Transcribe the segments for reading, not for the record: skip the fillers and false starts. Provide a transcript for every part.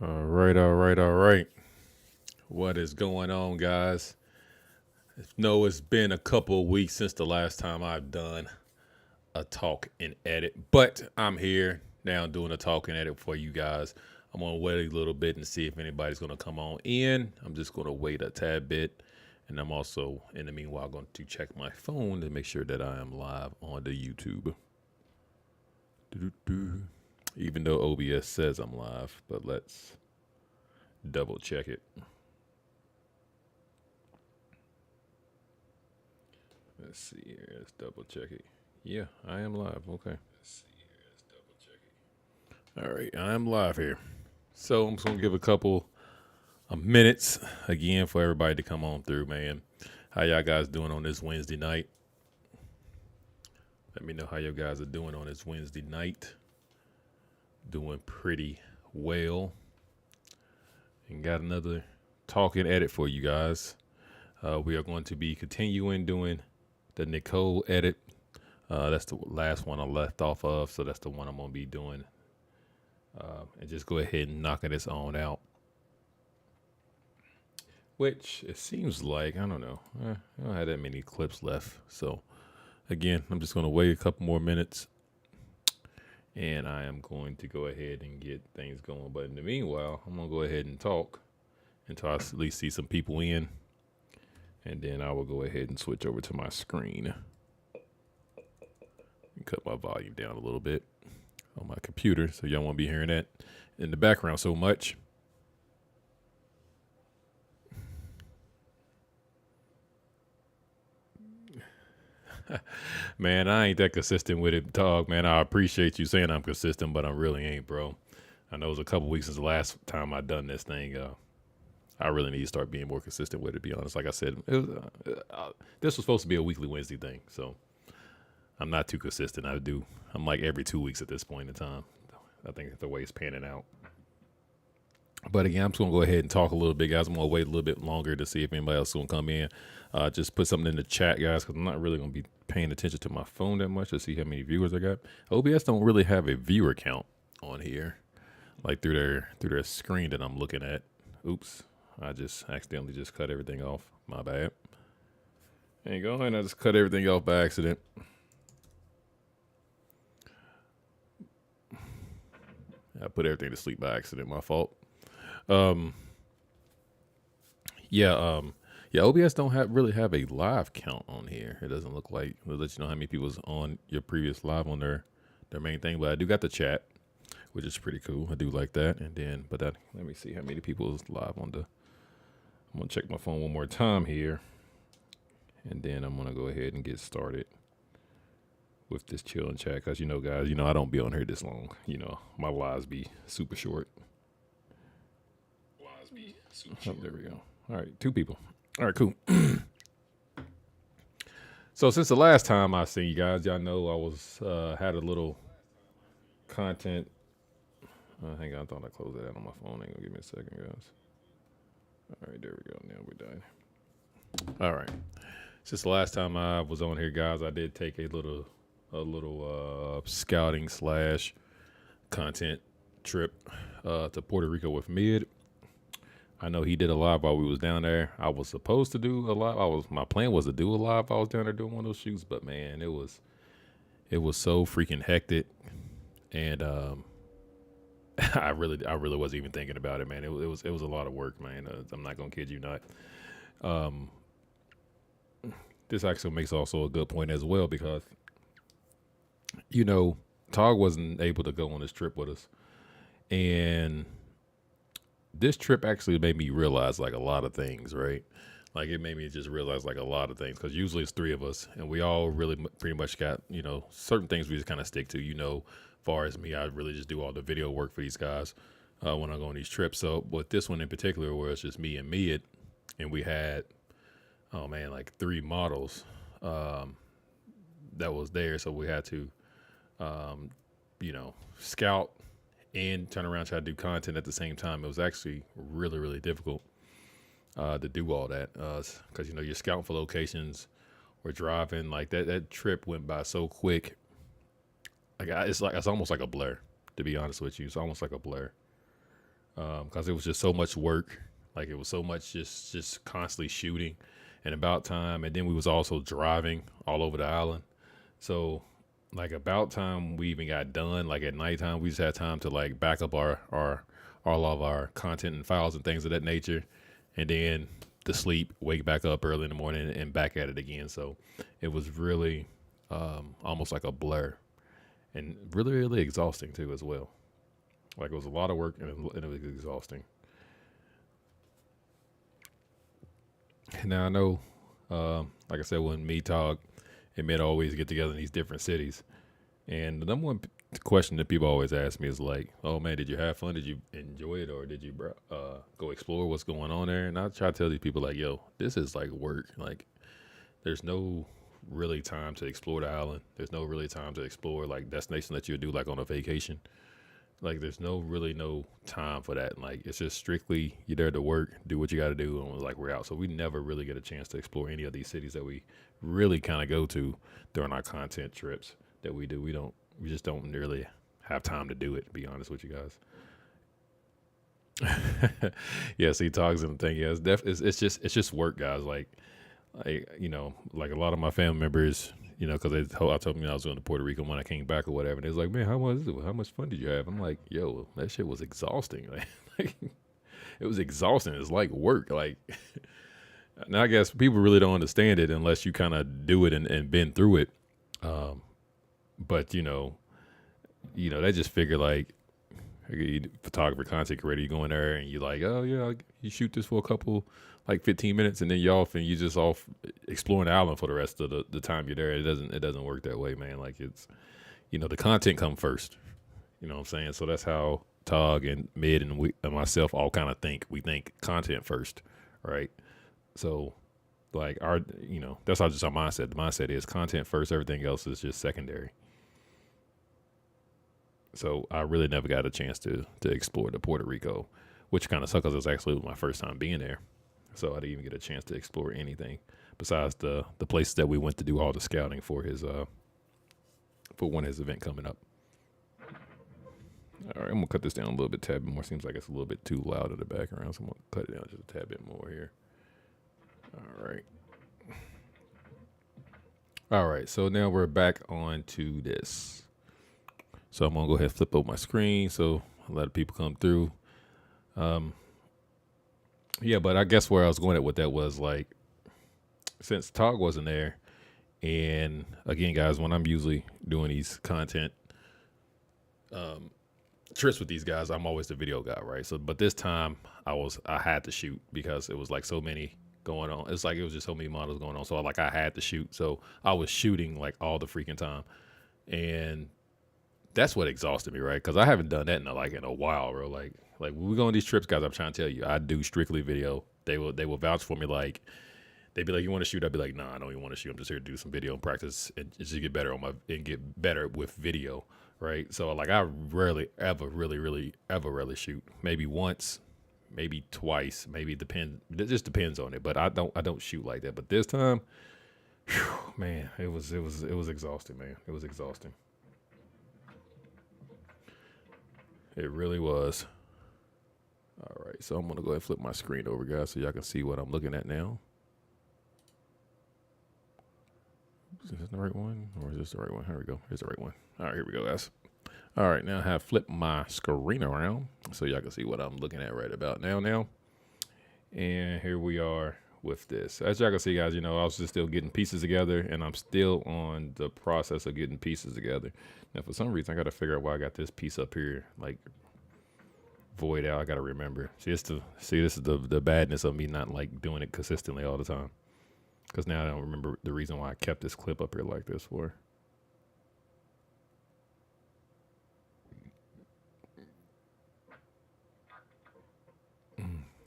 All right. What is going on, guys? No, it's been a couple of weeks since the last time I've done a talk and edit, but I'm here now doing a talk and edit for you guys. I'm gonna wait a little bit and see if anybody's gonna come on in. I'm just gonna wait a tad bit, and I'm also, in the meanwhile, going to check my phone to make sure that I am live on the YouTube. Doo-doo-doo. Even though OBS says I'm live, but let's double check it. Let's see here. Let's double check it. Yeah, I am live. Okay. Let's see here. Let's double check it. All right, I am live here. So I'm just gonna give a couple of minutes again for everybody to come on through, man. How y'all guys doing on this Wednesday night? Let me know how you guys are doing on this Wednesday night. Doing pretty well. And got another talk and edit for you guys. We are going to be continuing doing the Nikkor edit. That's the last one I left off of, so that's the one I'm going to be doing. And just go ahead and knocking this on out. Which it seems like, I don't know, I don't have that many clips left. So, again, I'm just going to wait a couple more minutes. And I am going to go ahead and get things going. But in the meanwhile, I'm going to go ahead and talk until I at least see some people in. And then I will go ahead and switch over to my screen. Cut my volume down a little bit on my computer so y'all won't be hearing that in the background so much. Man, I ain't that consistent with it, dog. Man, I appreciate you saying I'm consistent, but I really ain't, bro. I know it was a couple weeks since the last time I done this thing. I really need to start being more consistent with it, to be honest. Like I said, this was supposed to be a weekly Wednesday thing, so I'm not too consistent. I'm like every 2 weeks at this point in time. I think that's the way it's panning out. But again, I'm just going to go ahead and talk a little bit, guys. I'm going to wait a little bit longer to see if anybody else is going to come in. Just put something in the chat, guys, because I'm not really going to be paying attention to my phone that much to see how many viewers I got. OBS don't really have a viewer count on here, like through their screen that I'm looking at. Oops, I just accidentally just cut everything off. My bad. There you go, and I just cut everything off by accident. I put everything to sleep by accident. My fault. Yeah, OBS don't really have a live count on here. It doesn't look like it'll let you know how many people's on your previous live on their main thing. But I do got the chat, which is pretty cool. I do like that. And then, let me see how many people is live on the. I'm gonna check my phone one more time here, and then I'm gonna go ahead and get started with this chill and chat, because guys, I don't be on here this long. My lives be super short. Oh, there we go. All right, 2 people. All right, cool. So since the last time I seen you guys, y'all know I was had a little content. Hang on, I thought I closed that out on my phone. Hang on, give me a second, guys. All right, there we go. Now we're done. All right. Since the last time I was on here, guys, I did take a little scouting / content trip to Puerto Rico with Mid. I know he did a live while we was down there. I was supposed to do a live. My plan was to do a live. I was down there doing one of those shoots, but man, it was so freaking hectic, and I really wasn't even thinking about it, man. It was a lot of work, man. I'm not gonna kid you not. This actually makes also a good point as well, because Tog wasn't able to go on this trip with us, and this trip actually made me realize like a lot of things, right? Like it made me just realize like a lot of things, because usually it's 3 of us and we all really pretty much got, certain things we just kind of stick to, far as me, I really just do all the video work for these guys when I go on these trips. So with this one in particular, where it's just me and Mid, and we had, oh man, like 3 models that was there. So we had to, scout and turn around, try to do content at the same time. It was actually really, really difficult to do all that, because you're scouting for locations, we're driving, like that trip went by so quick. It's almost like a blur, to be honest with you. It's almost like a blur. because it was just so much work. Like it was so much just constantly shooting, and about time. And then we was also driving all over the island. So like about time we even got done. Like at nighttime, we just had time to like back up our all of our content and files and things of that nature, and then to sleep, wake back up early in the morning, and back at it again. So it was really almost like a blur, and really exhausting too as well. Like it was a lot of work, and it was exhausting. Now I know, like I said, when me talk, it meant always get together in these different cities. And the number one question that people always ask me is like, "Oh man, did you have fun? Did you enjoy it, or did you go explore what's going on there?" And I try to tell these people like, "Yo, this is like work. Like, there's no really time to explore the island. There's no really time to explore like destination that you would do like on a vacation. Like, there's no time for that. Like, it's just strictly you're there to work, do what you got to do, and like we're out. So we never really get a chance to explore any of these cities that we really kind of go to during our content trips that we do. We just don't really have time to do it. To be honest with you guys. Yeah, see, talks and the thing. Yeah, it's just work, guys. Like like a lot of my family members, because I told me I was going to Puerto Rico when I came back or whatever. And they was like, "Man, how was it? How much fun did you have?" I'm like, "Yo, that shit was exhausting. Like it was exhausting. It's like work. Like now, I guess people really don't understand it unless you kind of do it and been through it. But they just figure like photographer, content creator, you go in there and you like, oh yeah, you shoot this for a couple, like 15 minutes, and then you off and you just off exploring the island for the rest of the time you're there. It doesn't work that way, man. Like it's, the content come first. You know what I'm saying? So that's how Tog and Mid and myself all kind of think. We think content first, right? So like that's how just our mindset. The mindset is content first. Everything else is just secondary. So I really never got a chance to explore the Puerto Rico, which kind of sucked because it was actually my first time being there. So I didn't even get a chance to explore anything besides the places that we went to do all the scouting for his for one of his event coming up. All right, I'm gonna cut this down a little bit, tad bit more. Seems like it's a little bit too loud in the background, so I'm gonna cut it down just a tad bit more here. All right. So now we're back on to this. So I'm gonna go ahead and flip over my screen so a lot of people come through. Yeah, but I guess where I was going at with that was like, since Tog wasn't there, and again, guys, when I'm usually doing these content trips with these guys, I'm always the video guy, right? So, but this time I had to shoot because it was like so many going on. It's like it was just so many models going on. So I had to shoot. So I was shooting like all the freaking time, and that's what exhausted me, right? Because I haven't done that in a while, bro. Like when we go on these trips, guys, I'm trying to tell you, I do strictly video. They will vouch for me. Like they'd be like, "You want to shoot?" I'd be like, "Nah, I don't even want to shoot. I'm just here to do some video and practice and just get better and get better with video." Right. So like I rarely ever really shoot. Maybe once, maybe twice, maybe it just depends on it. But I don't shoot like that. But this time, whew, man, it was exhausting, man. It was exhausting. It really was. All right, so I'm gonna go ahead and flip my screen over, guys, so y'all can see what I'm looking at now. Is this the right one, or is this the right one? Here we go. Here's the right one. All right, here we go, guys. All right, now I have flipped my screen around so y'all can see what I'm looking at right about now. And here we are with this. As y'all can see, guys, I was just still getting pieces together, and I'm still on the process of getting pieces together. Now, for some reason, I got to figure out why I got this piece up here, like void out. I got to remember. This is the badness of me not like doing it consistently all the time. Because now I don't remember the reason why I kept this clip up here like this for.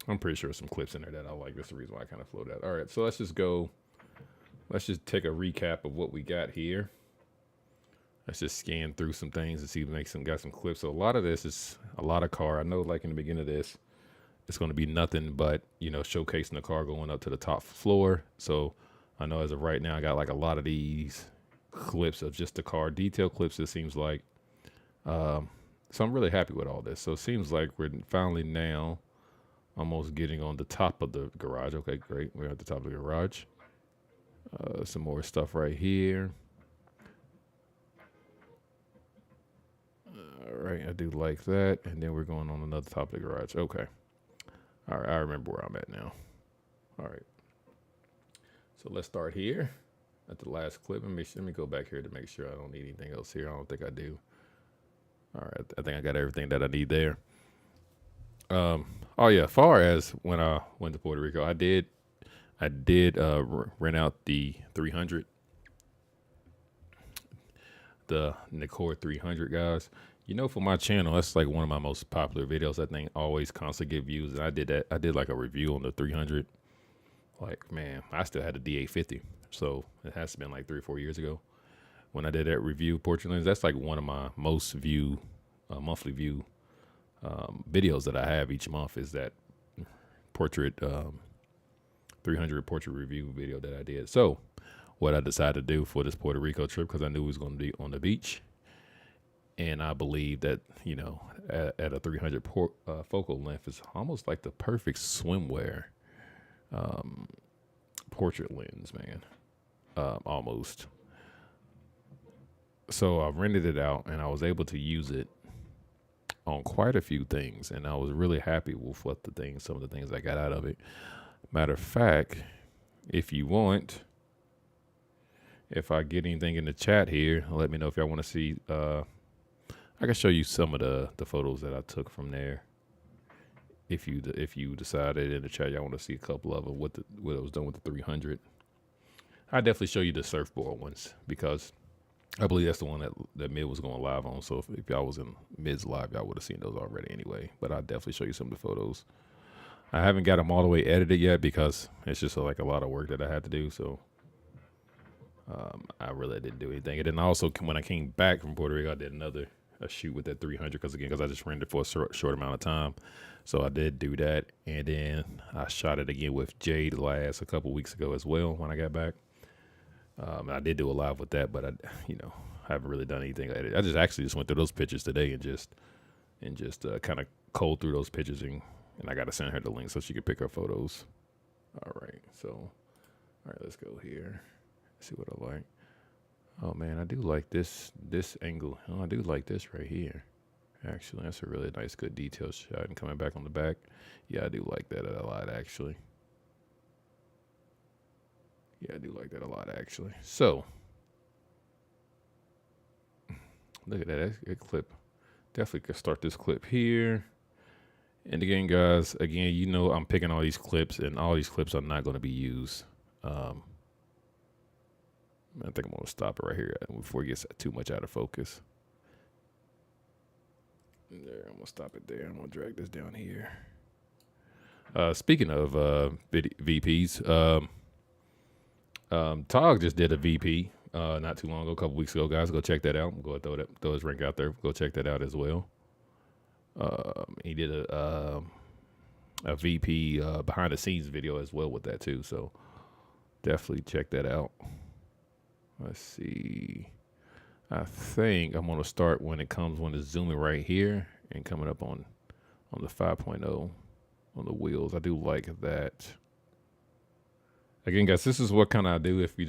I'm pretty sure some clips in there that I like. That's the reason why I kind of flowed out. All right, so let's just take a recap of what we got here. Let's just scan through some things and see if we got some clips. So a lot of this is a lot of car. I know like in the beginning of this, it's going to be nothing but, showcasing the car going up to the top floor. So I know as of right now, I got like a lot of these clips of just the car detail clips. It seems like, So I'm really happy with all this. So it seems like we're finally now almost getting on the top of the garage. Okay, great. We're at the top of the garage. Some more stuff right here. All right, I do like that. And then we're going on another top of the garage. Okay. All right, I remember where I'm at now. All right. So let's start here at the last clip. Let me go back here to make sure I don't need anything else here. I don't think I do. All right, I think I got everything that I need there. Oh yeah, far as when I went to Puerto Rico, I did rent out the 300, the Nikkor 300, guys. You know, for my channel, that's like one of my most popular videos. I think always constantly get views, and I did that. I did like a review on the 300. Like, man, I still had a D850, so it has to been like 3 or 4 years ago when I did that review. Portrait lens. That's like one of my most view, monthly view videos that I have each month. Is that portrait 300 portrait review video that I did. So, what I decided to do for this Puerto Rico trip, because I knew it was going to be on the beach, and I believe that, you know, at a 300 focal length is almost like the perfect swimwear portrait lens, man. Almost. So I rented it out, and I was able to use it on quite a few things, and I was really happy with some of the things I got out of it. Matter of fact, if you want, if I get anything in the chat here, let me know if y'all want to see. I can show you some of the photos that I took from there. If you decided in the chat y'all want to see a couple of them, what I was done with the 300. I definitely show you the surfboard ones, because I believe that's the one that Mid was going live on. So if y'all was in Mid's live, y'all would have seen those already anyway. But I'll definitely show you some of the photos. I haven't got them all the way edited yet, because it's just like a lot of work that I had to do. So I really didn't do anything. And then also, when I came back from Puerto Rico, I did a shoot with that 300, because I just rented for a short amount of time. So I did do that, and then I shot it again with Jade a couple weeks ago as well when I got back. I did do a live with that, but I haven't really done anything. I just actually went through those pictures today and just kind of cold through those pictures, and I got to send her the link so she could pick her photos. All right, let's go here. Let's see what I like. Oh man, I do like this angle. Oh, I do like this right here. Actually, that's a really nice, good detail shot. And coming back on the back, yeah, I do like that a lot, actually. Yeah, I do like that a lot, actually. So, look at that. That clip. Definitely could start this clip here. And again, guys, you know I'm picking all these clips, and all these clips are not going to be used. I think I'm going to stop it right here before it gets too much out of focus. There, I'm going to stop it there. I'm going to drag this down here. Speaking of VPs, Tog just did a VP not too long ago, a couple weeks ago, guys. Go check that out. I'm going to throw his link out there. Go check that out as well. He did a VP behind the scenes video as well with that too. So definitely check that out. Let's see. I think I'm going to start when it's zooming right here and coming up on the 5.0 on the wheels. I do like that. Again, guys, this is what kind of I do. If you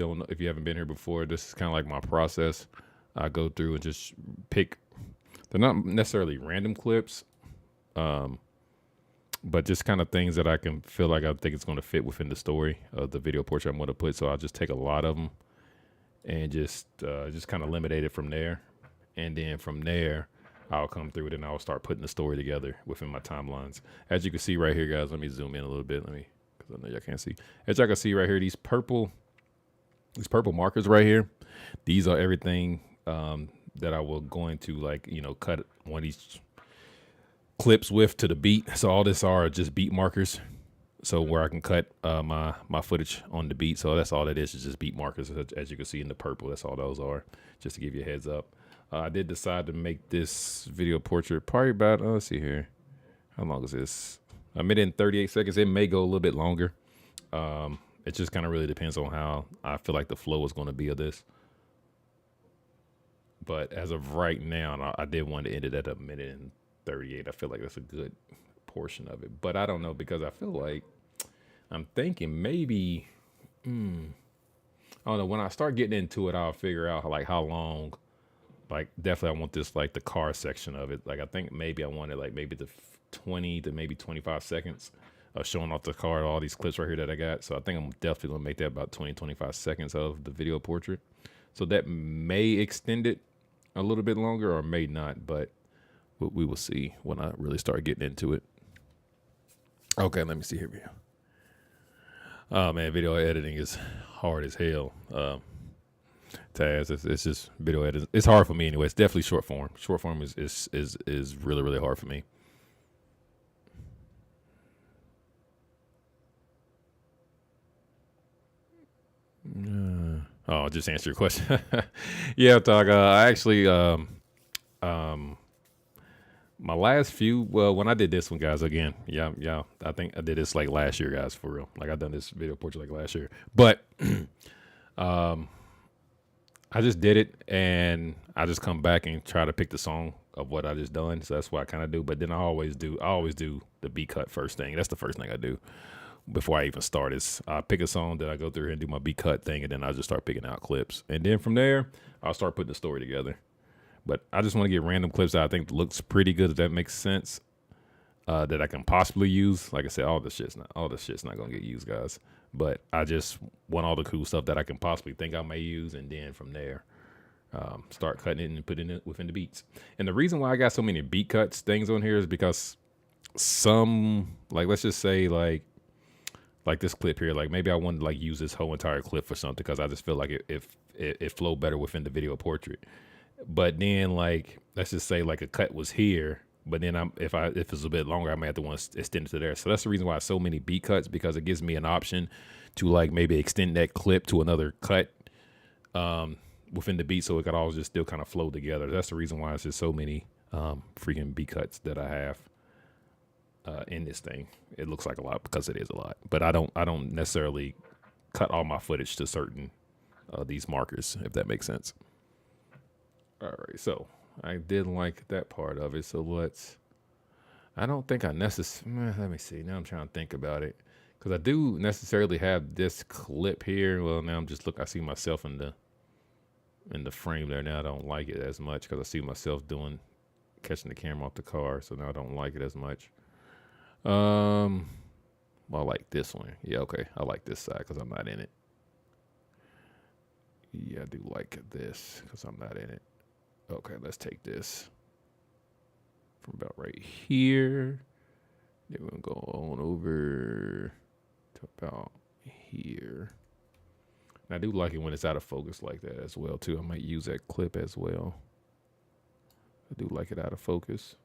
haven't been here before, this is kind of like my process. I go through and just pick. They're not necessarily random clips, but just kind of things that I can feel like I think it's going to fit within the story of the video portrait I'm going to put. So I'll just take a lot of them and just kind of eliminate it from there. And then from there, I'll come through it and I'll start putting the story together within my timelines. As you can see right here, guys, let me zoom in a little bit. Because I know y'all can't see. As y'all can see right here, these purple markers right here, these are everything that I will going to cut one of these clips with to the beat. So all this are just beat markers. So where I can cut my footage on the beat. So that's all that is just beat markers. As you can see in the purple, that's all those are, just to give you a heads up. I did decide to make this video portrait probably about, let's see here. How long is this? A minute and 38 seconds. It may go a little bit longer. It just kind of really depends on how I feel like the flow is going to be of this. But as of right now, and I did want to end it at a minute and 38. I feel like that's a good portion of it. But I don't know because I feel like I'm thinking maybe I don't know. When I start getting into it, I'll figure out like how long. Like definitely, I want this like the car section of it. Like I think maybe I wanted like maybe the 20 to maybe 25 seconds of showing off the car, all these clips right here that I got. So I think I'm definitely gonna make that about 20 25 seconds of the video portrait. So that may extend it a little bit longer or may not, but we will see when I really start getting into it. Okay, let me see here. Oh man, video editing is hard as hell. Taz, it's just video editing. It's hard for me anyway. It's definitely short form. Short form is really really hard for me. Oh, just answer your question. Yeah, dog. I actually um my last few. Well, when I did this one, guys, again, yeah. I think I did this like last year, guys, for real. Like I done this video portrait like last year, but um I just did it and I just come back and try to pick the song of what I just done. So that's what I kind of do. But then I always do the beat cut first thing. That's the first thing I do before I even start. Is I pick a song, then I go through here and do my beat cut thing, and then I just start picking out clips. And then from there, I'll start putting the story together. But I just want to get random clips that I think looks pretty good. If that makes sense, that I can possibly use. Like I said, all this shit's not gonna get used, guys. But I just want all the cool stuff that I can possibly think I may use, and then from there, start cutting it and putting it within the beats. And the reason why I got so many beat cuts things on here is because some, like let's just say like this clip here, like maybe I wanted to like use this whole entire clip for something because I just feel like it flowed better within the video portrait. But then like let's just say like a cut was here, but then if it's a bit longer, I may have to want to extend it to there. So that's the reason why so many beat cuts, because it gives me an option to like maybe extend that clip to another cut within the beat, so it could all just still kind of flow together. That's the reason why it's just so many freaking beat cuts that I have in this thing. It looks like a lot because it is a lot, but I don't necessarily cut all my footage to certain these markers, if that makes sense. All right, so I did like that part of it. So I don't think I necessarily, let me see. Now I'm trying to think about it. Because I do necessarily have this clip here. Well, now I see myself in the frame there. Now I don't like it as much because I see myself catching the camera off the car. So now I don't like it as much. Well, I like this one. Yeah, okay. I like this side because I'm not in it. Yeah, I do like this because I'm not in it. Okay, let's take this from about right here. Then we'll go on over to about here. And I do like it when it's out of focus like that as well, too. I might use that clip as well. I do like it out of focus.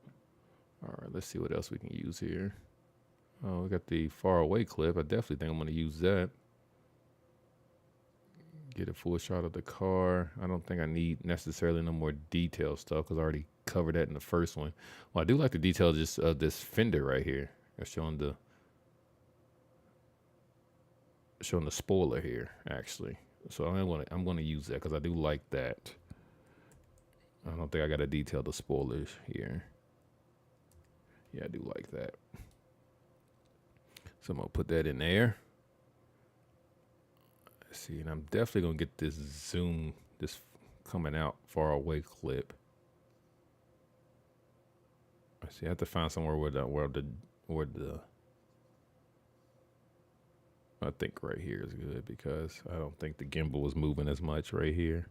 All right, let's see what else we can use here. Oh, we got the far away clip. I definitely think I'm going to use that. Get a full shot of the car. I don't think I need necessarily no more detail stuff because I already covered that in the first one. Well, I do like the detail just of this fender right here. It's showing the spoiler here, actually. So I'm gonna use that because I do like that. I don't think I got to detail the spoilers here. Yeah, I do like that. So I'm gonna put that in there. See, and I'm definitely gonna get this zoom, this coming out far away clip. I see. I have to find somewhere where the I think right here is good because I don't think the gimbal was moving as much right here.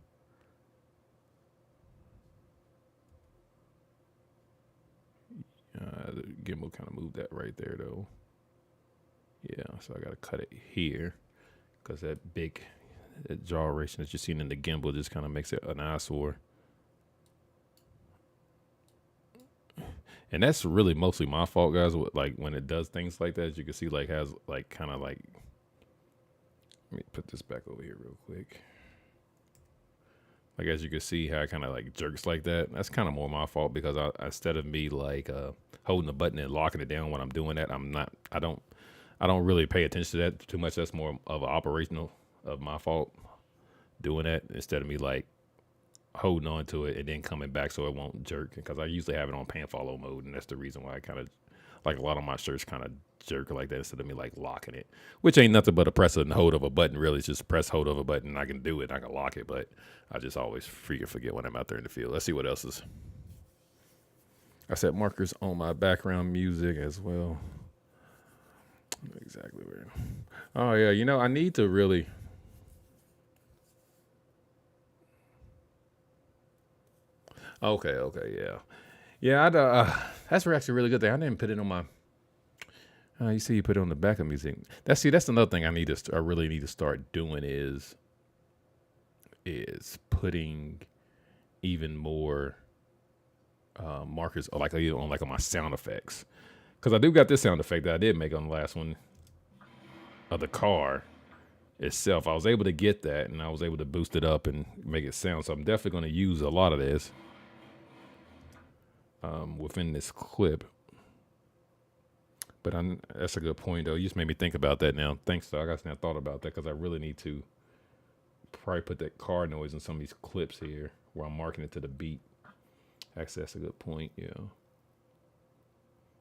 The gimbal kind of moved that right there though. Yeah, so I gotta cut it here. Because that gyration that you're seeing in the gimbal just kind of makes it an eyesore. And that's really mostly my fault, guys. Like when it does things like that, as you can see, like has like kind of like. Let me put this back over here real quick. Like as you can see, how it kind of like jerks like that. That's kind of more my fault because instead of me like holding the button and locking it down when I'm doing that, I don't really pay attention to that too much. That's more of an operational of my fault doing that instead of me like holding on to it and then coming back so it won't jerk. Because I usually have it on pan follow mode, and that's the reason why I kind of like a lot of my shirts kind of jerk like that instead of me like locking it, which ain't nothing but a press and hold of a button. Really, it's just a press hold of a button. And I can do it. And I can lock it, but I just always freaking forget when I'm out there in the field. Let's see what else is. I set markers on my background music as well. Exactly where. Oh yeah, I need to really. Okay, yeah, yeah. That's actually a really good thing. I didn't put it on my. You see, you put it on the back of music. That's another thing I really need to start doing is putting even more markers like on my sound effects, because I do got this sound effect that I did make on the last one of the car itself. I was able to get that, and I was able to boost it up and make it sound. So I'm definitely going to use a lot of this within this clip. But that's a good point, though. You just made me think about that now. Thanks, dog. I just now thought about that because I really need to probably put that car noise in some of these clips here where I'm marking it to the beat. Actually, that's a good point, yeah.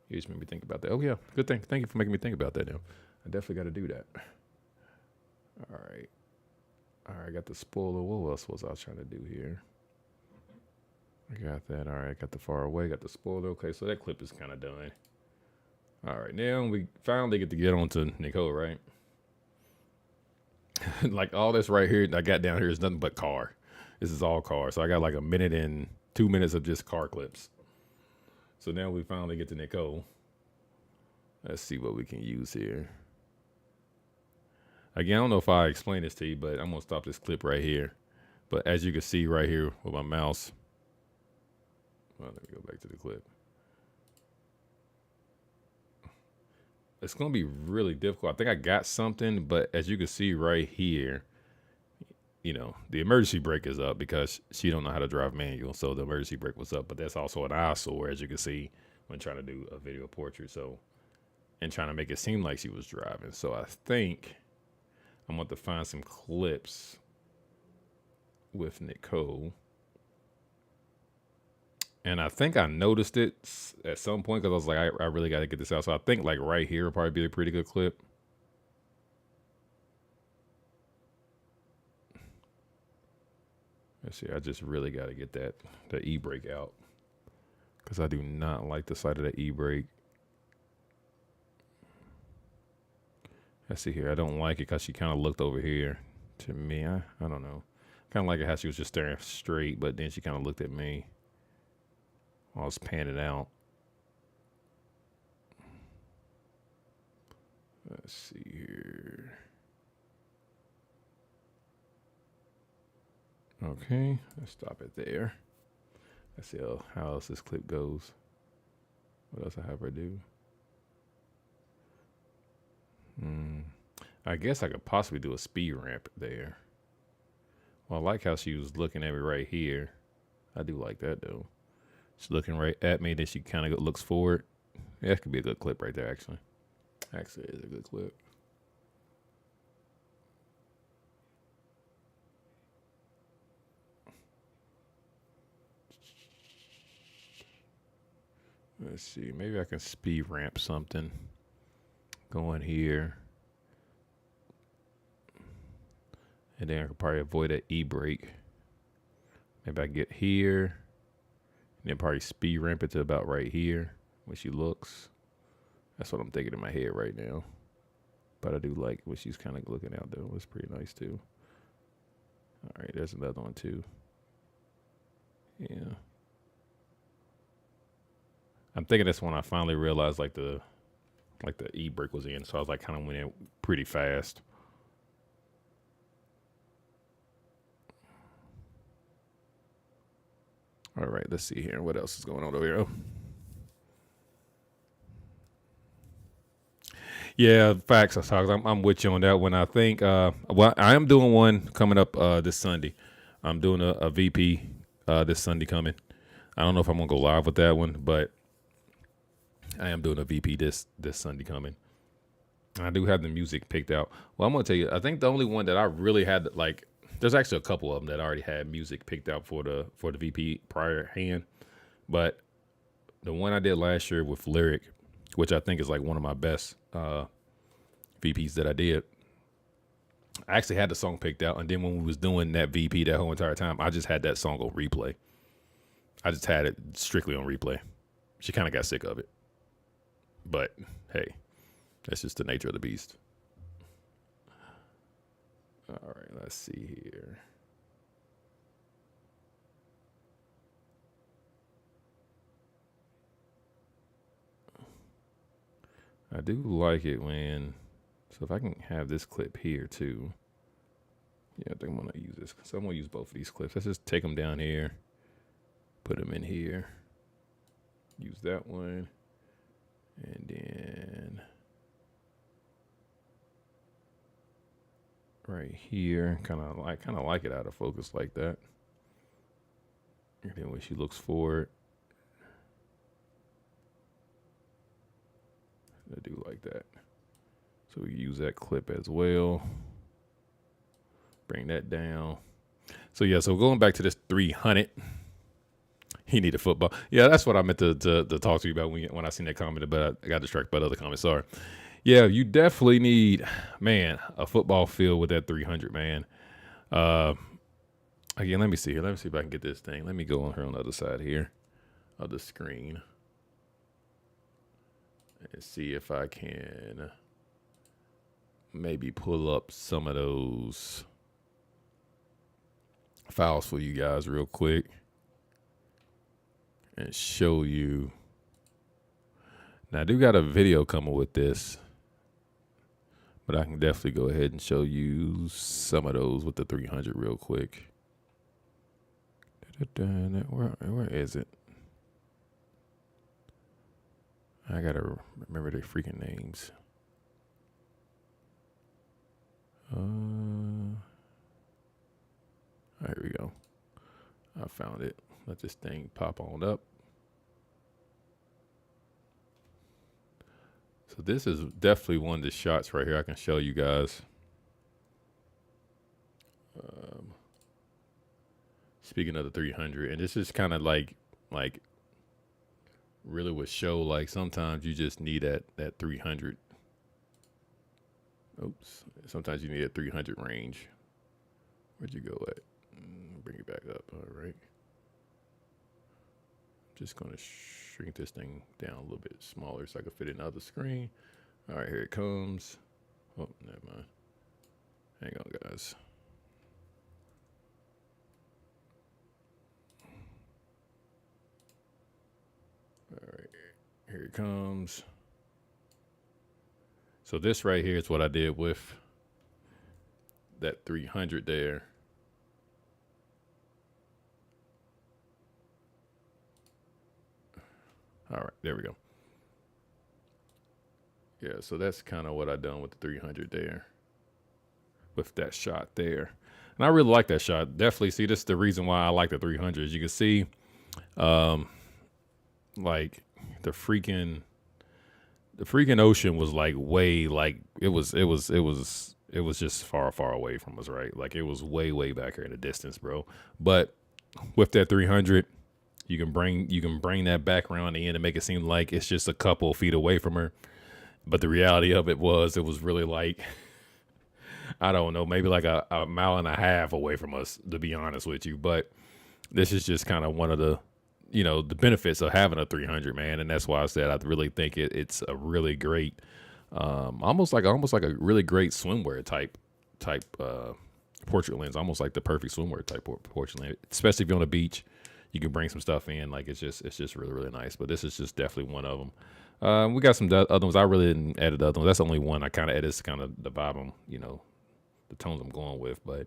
You just made me think about that. Oh, yeah, good thing. Thank you for making me think about that now. I definitely got to do that. All right, I got the spoiler. What else was I trying to do here? I got that. All right, got the far away, got the spoiler. Okay, so that clip is kind of done. All right, now we finally get to get on to Nikkor, right? Like all this right here that I got down here is nothing but car. This is all car. So I got like a minute and 2 minutes of just car clips. So now we finally get to Nikkor. Let's see what we can use here. Again, I don't know if I explained this to you, but I'm going to stop this clip right here. But as you can see right here with my mouse. Well, let me go back to the clip. It's going to be really difficult. I think I got something, but as you can see right here, the emergency brake is up because she don't know how to drive manual. So the emergency brake was up, but that's also an eyesore, as you can see, when trying to do a video portrait. So, and trying to make it seem like she was driving. So I think I'm going to find some clips with Nikkor. And I think I noticed it at some point because I was like, I really got to get this out. So I think like right here would probably be a pretty good clip. Let's see. I just really got to get the e-brake out because I do not like the sight of the e-brake. Let's see here. I don't like it because she kind of looked over here to me. I don't know. Kind of like it how she was just staring straight, but then she kind of looked at me. I was panning out. Let's see here. Okay, let's stop it there. Let's see how else this clip goes. What else I have her do? I guess I could possibly do a speed ramp there. Well, I like how she was looking at me right here. I do like that, though. She's looking right at me, then she kind of looks forward. Yeah, that could be a good clip right there, actually. Actually, it is a good clip. Let's see. Maybe I can speed ramp something. Go in here. And then I could probably avoid that e-brake. Maybe I get here. And then probably speed ramp it to about right here when she looks. That's what I'm thinking in my head right now. But I do like when she's kind of looking out there. It's pretty nice too. All right, there's another one too. Yeah. I'm thinking that's when I finally realized like the e-brake was in. So I was like kind of went in pretty fast. All right, let's see here. What else is going on over here? Oh. Yeah, facts. I'm with you on that one. I think, I am doing one coming up this Sunday. I'm doing a VP this Sunday coming. I don't know if I'm going to go live with that one, but I am doing a VP this Sunday coming. I do have the music picked out. Well, I'm going to tell you, I think the only one that I really had like There's actually a couple of them that already had music picked out for the VP prior hand, but the one I did last year with Lyric, which I think is like one of my best VPs that I did. I actually had the song picked out, and then when we was doing that VP that whole entire time, I just had that song on replay. I just had it strictly on replay. She kind of got sick of it, but hey, that's just the nature of the beast. All right, let's see here. I do like it when, so if I can have this clip here too. Yeah, I think I'm going to use this. So I'm going to use both of these clips. Let's just take them down here, put them in here, use that one, and then right here, kind of like it out of focus like that. And then when she looks forward, I do like that. So we use that clip as well. Bring that down. So yeah, so going back to this 300, he needed football. Yeah, that's what I meant to talk to you about when I seen that comment, but I got distracted by the other comments. Sorry. Yeah, you definitely need, man, a football field with that 300, man. Again, let me see here. Let me see if I can get this thing. Let me go on her on the other side here of the screen and see if I can maybe pull up some of those files for you guys real quick and show you. Now, I do got a video coming with this, but I can definitely go ahead and show you some of those with the 300 real quick. Where is it? I gotta remember their freaking names. Here we go. I found it. Let this thing pop on up. So this is definitely one of the shots right here I can show you guys. Speaking of the 300, and this is kind of like really would show like sometimes you just need that 300. Oops. Sometimes you need a 300 range. Where'd you go at? Bring it back up. All right. Just going to shrink this thing down a little bit smaller so I can fit it in the other screen. All right, here it comes. Oh, never mind. Hang on, guys. All right, here it comes. So this right here is what I did with that 300 there. All right, there we go. Yeah, so that's kind of what I done with the 300 there. With that shot there. And I really like that shot. Definitely see, this is the reason why I like the 300. As you can see, like the freaking ocean was like way, like it was just far away from us, right? Like it was way back here in the distance, bro. But with that 300, you can bring that background in and make it seem like it's just a couple feet away from her. But the reality of it was really like, I don't know, maybe like a mile and a half away from us, to be honest with you. But this is just kind of one of the, the benefits of having a 300, man. And that's why I said I really think it's a really great, almost like a really great swimwear type portrait lens, almost like the perfect swimwear type portrait lens, especially if you're on the beach. You can bring some stuff in, like it's just really nice. But this is just definitely one of them. We got some other ones. I really didn't edit the other ones. That's the only one I kind of edit. It's kind of the vibe I'm, the tones I'm going with. But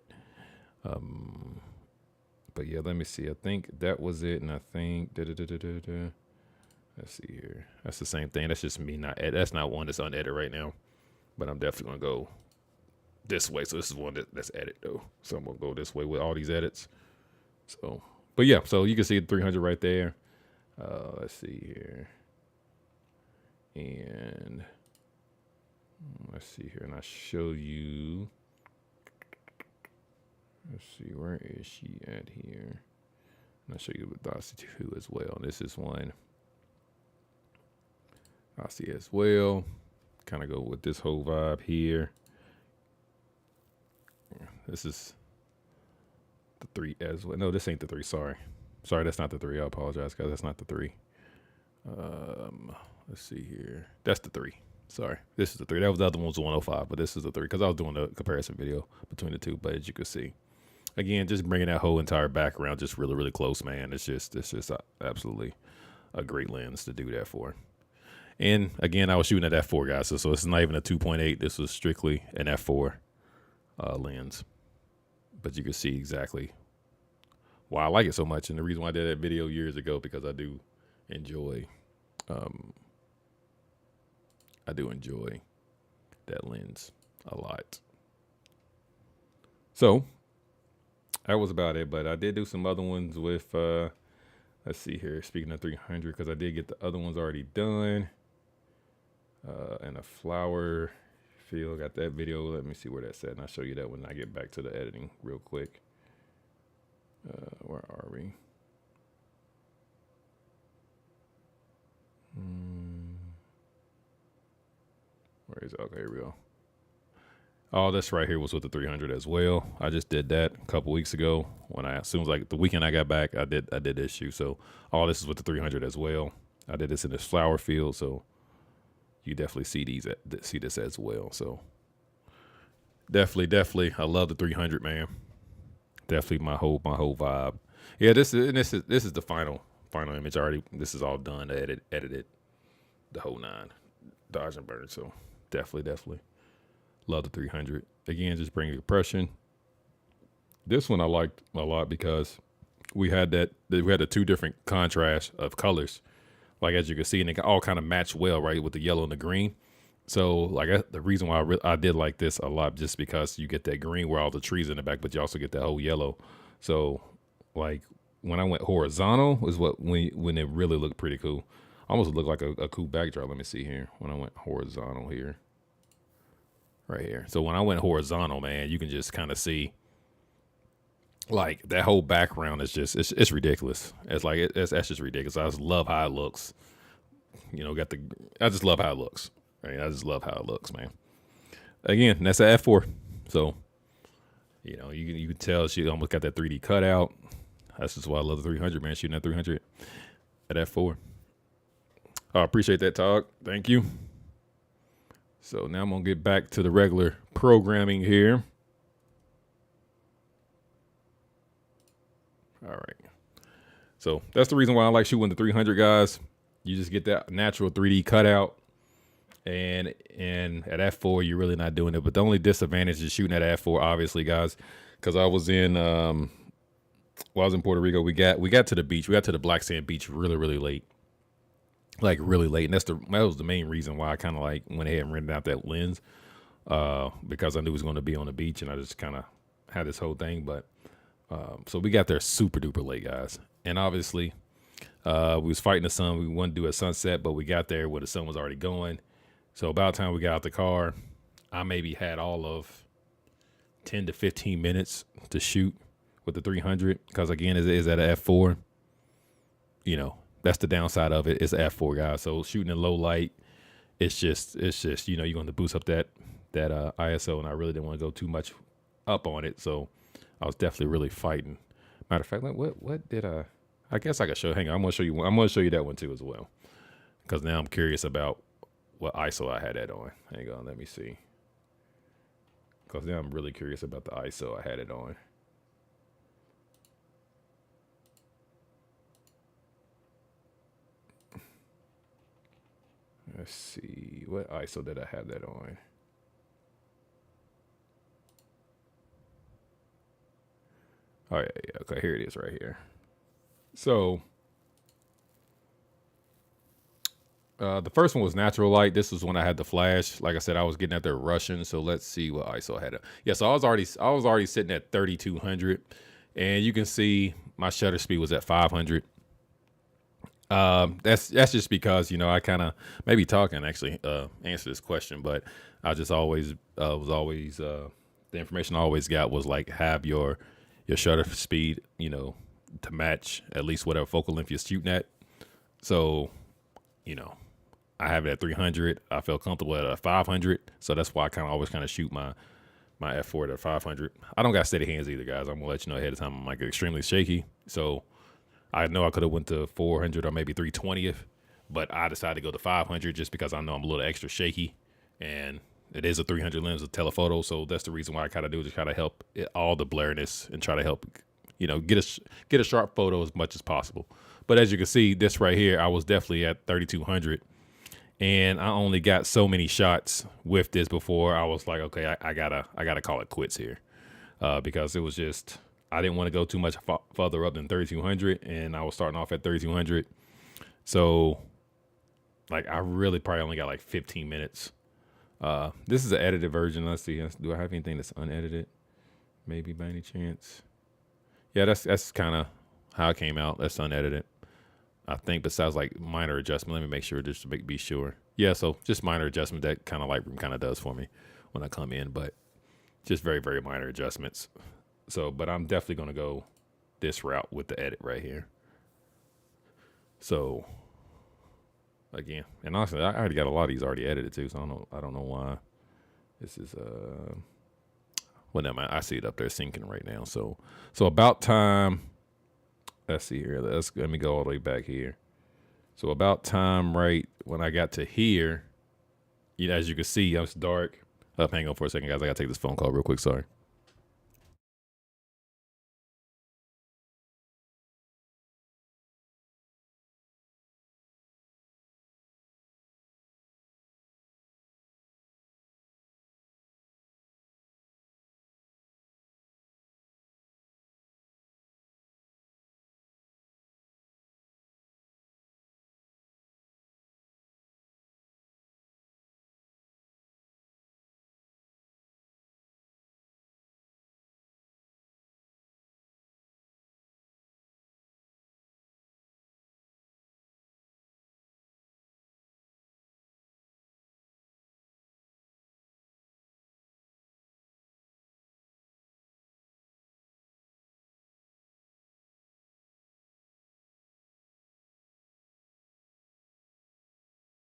yeah, let me see. I think that was it. And I think let's see here. That's the same thing. That's just me not edit. That's not one that's unedited right now. But I'm definitely gonna go this way. So this is one that's edited though. So I'm gonna go this way with all these edits. So. But yeah, so you can see the 300 right there. Let's see here. And let's see here. And I show you. Let's see, where is she at here? I'll show you the Dossi 2 as well. This is one I see as well. Kind of go with this whole vibe here. This is the 3 as well. No, this ain't the 3. Sorry, that's not the 3. I apologize, guys. That's not the 3. Let's see here. That's the 3. Sorry, this is the 3. That was the other one was 105, but this is the 3 because I was doing a comparison video between the two. But as you can see, again, just bringing that whole entire background just really, really close, man. It's just absolutely a great lens to do that for. And again, I was shooting at f4, guys, so it's not even a 2.8. This was strictly an f4 lens. But you can see exactly why I like it so much, and the reason why I did that video years ago, because I do enjoy that lens a lot. So that was about it, but I did do some other ones with let's see here, speaking of 300, because I did get the other ones already done, and a flower field, got that video. Let me see where that's at, and I'll show you that when I get back to the editing real quick. Where are we? Where is it? Okay, here we go. Oh, this right here was with the 300 as well. I just did that a couple weeks ago. As soon as like the weekend I got back, I did this shoot. So all this is with the 300 as well. I did this in this flower field, so you definitely see this as well. So definitely, I love the 300, man. Definitely my whole vibe. Yeah, this is the final image already. This is all done, edited, the whole 9, dodge and burn. So definitely love the 300. Again, just bringing compression. This one I liked a lot because we had the 2 different contrasts of colors, like as you can see, and they all kind of match well, right, with the yellow and the green. So like the reason why I did like this a lot, just because you get that green where all the trees in the back, but you also get that whole yellow. So like when I went horizontal is when it really looked pretty cool. Almost looked like a cool backdrop. Let me see here. When I went horizontal here, right here. So when I went horizontal, man, you can just kind of see like that whole background is just it's ridiculous. It's like that's just ridiculous. I just love how it looks. You know, I just love how it looks. Right? I just love how it looks, man. Again, that's an f4. So, you know, you can tell she almost got that 3D cutout. That's just why I love the 300, man. Shooting at 300 at f4. I appreciate that, talk. Thank you. So now I'm going to get back to the regular programming here. All right. So that's the reason why I like shooting the 300, guys. You just get that natural 3D cutout. And at f4, you're really not doing it. But the only disadvantage is shooting at f4, obviously, guys, because I was in Puerto Rico. We got to the beach. We got to the black sand beach really, really late. Like really late. And that was the main reason why I kind of like went ahead and rented out that lens, because I knew it was going to be on the beach, and I just kind of had this whole thing. But so we got there super duper late, guys. And obviously, we was fighting the sun. We wanted to do a sunset, but we got there where the sun was already going. So about the time we got out the car, I maybe had all of 10 to 15 minutes to shoot with the 300, because again, it is at an f4. You know, that's the downside of it. It's f4, guys. So shooting in low light, it's just you know, you're going to boost up that ISO, and I really didn't want to go too much up on it. So I was definitely really fighting. Matter of fact, what did I guess I could show. Hang on, I'm going to show you that one too as well, because now I'm curious about what ISO I had that on. Hang on, let me see. Because now I'm really curious about the ISO I had it on. Let's see, what ISO did I have that on? Oh yeah, okay, here it is right here. So the first one was natural light. This was when I had the flash. Like I said, I was getting out there rushing. So let's see what ISO I had. Yeah, so I was already sitting at 3200, and you can see my shutter speed was at 500. That's just because, you know, I kind of maybe talking actually answer this question, but I just always the information I always got was like have your your shutter speed, to match at least whatever focal length you're shooting at. So, you know, I have it at 300. I feel comfortable at a 500. So that's why I kind of always kind of shoot my f4 at 500. I don't got steady hands either, guys. I'm gonna let you know ahead of time. I'm like extremely shaky. So I know I could have went to 400 or maybe 320th, but I decided to go to 500 just because I know I'm a little extra shaky, and it is a 300 lens of telephoto. So that's the reason why I kind of do, just kind of help all the blurriness and try to help, get a sharp photo as much as possible. But as you can see, this right here, I was definitely at 3200, and I only got so many shots with this before I was like, okay, I gotta call it quits here, because it was just, I didn't want to go too much further up than 3200, and I was starting off at 3200. So like I really probably only got like 15 minutes. This is an edited version. Let's see. Do I have anything that's unedited? Maybe by any chance? Yeah, that's kind of how it came out. That's unedited, I think, besides like minor adjustment. Let me make sure just to be sure. Yeah, so just minor adjustment that kind of Lightroom kind of does for me when I come in, but just very, very minor adjustments. So, but I'm definitely going to go this route with the edit right here. So again, and honestly, I already got a lot of these already edited too, so I don't know why this is well, never mind. I see it up there syncing right now. So about time. Let's see here. Let me go all the way back here. So about time, right when I got to here, as you can see, it's dark. Hang on for a second, guys. I gotta take this phone call real quick. Sorry.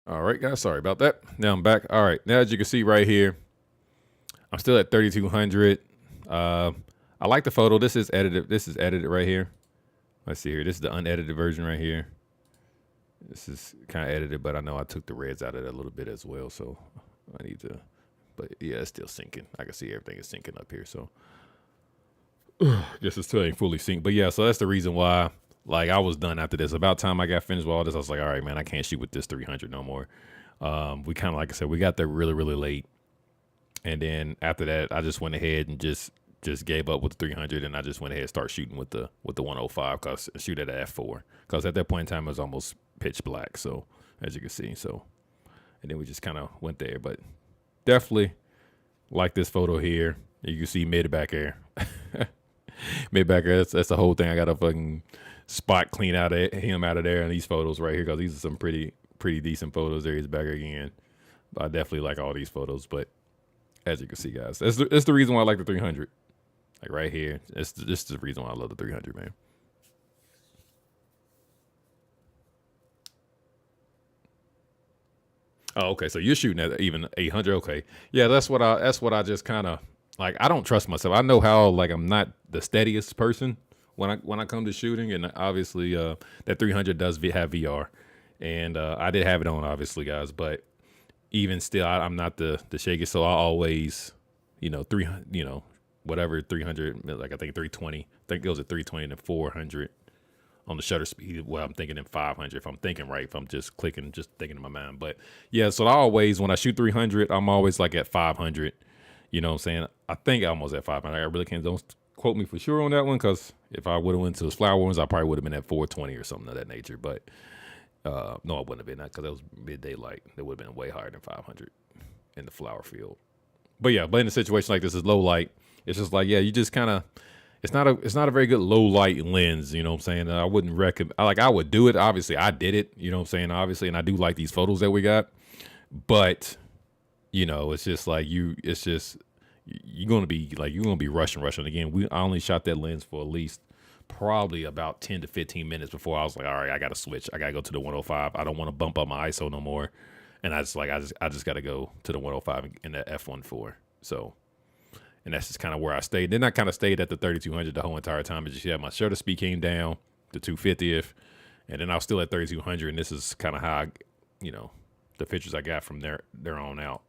All right, guys. Sorry about that. Now I'm back. All right. Now, as you can see right here, I'm still at 3200. I like the photo. This is edited. This is edited right here. Let's see here. This is the unedited version right here. This is kind of edited, but I know I took the reds out of it a little bit as well. So I need to, but yeah, it's still syncing. I can see everything is syncing up here. So guess it's still ain't fully synced. But yeah, so that's the reason why, like, I was done after this. About time I got finished with all this, I was like, all right, man, I can't shoot with this 300 no more. We kind of, like I said, we got there really, really late. And then after that, I just went ahead and just gave up with the 300, and I just went ahead and started shooting with the 105, cause shoot at f4, cause at that point in time it was almost pitch black. So as you can see, so, and then we just kind of went there, but definitely like this photo here. You can see mid back air, mid back air. That's the whole thing. I got to fucking spot clean out of him out of there in these photos right here, cause these are some pretty decent photos. There he's back again. But I definitely like all these photos, but as you can see, guys, that's the reason why I like the 300. Like right here, this is the reason why I love the 300, man. Oh, okay. So you're shooting at even 800. Okay, yeah, that's what I just kind of like. I don't trust myself. I know how, like, I'm not the steadiest person when I come to shooting, and obviously that 300 does have VR, and I did have it on, obviously, guys, but even still, I'm not the shaky. So I always, 300, whatever 300, like I think 320. I think it goes at 320 and 400 on the shutter speed. Well, I'm thinking in 500 if I'm thinking right. If I'm just thinking in my mind. But yeah, so I always, when I shoot 300, I'm always like at 500. You know what I'm saying? I think I'm almost at 500. I really can't. Don't quote me for sure on that one, because if I would have went to those flower ones, I probably would have been at 420 or something of that nature. But no, I wouldn't have been that, because that was midday light. It would have been way higher than 500 in the flower field. But yeah, but in a situation like this is low light. It's just like, yeah, you just kind of, it's not a very good low light lens. You know what I'm saying? I wouldn't recommend, I would do it. Obviously I did it, you know what I'm saying? Obviously. And I do like these photos that we got, but it's just like it's just, you're gonna be like rushing. Again, I only shot that lens for at least probably about 10 to 15 minutes before I was like, all right, I gotta switch. I gotta go to the 105. I don't want to bump up my ISO no more. And I just gotta go to the 105 in the f1.4. So, and that's just kind of where I stayed. Then I kind of stayed at the 3200 the whole entire time. But my shutter speed came down to 250th, and then I was still at 3200. And this is kind of how the pictures I got from there on out.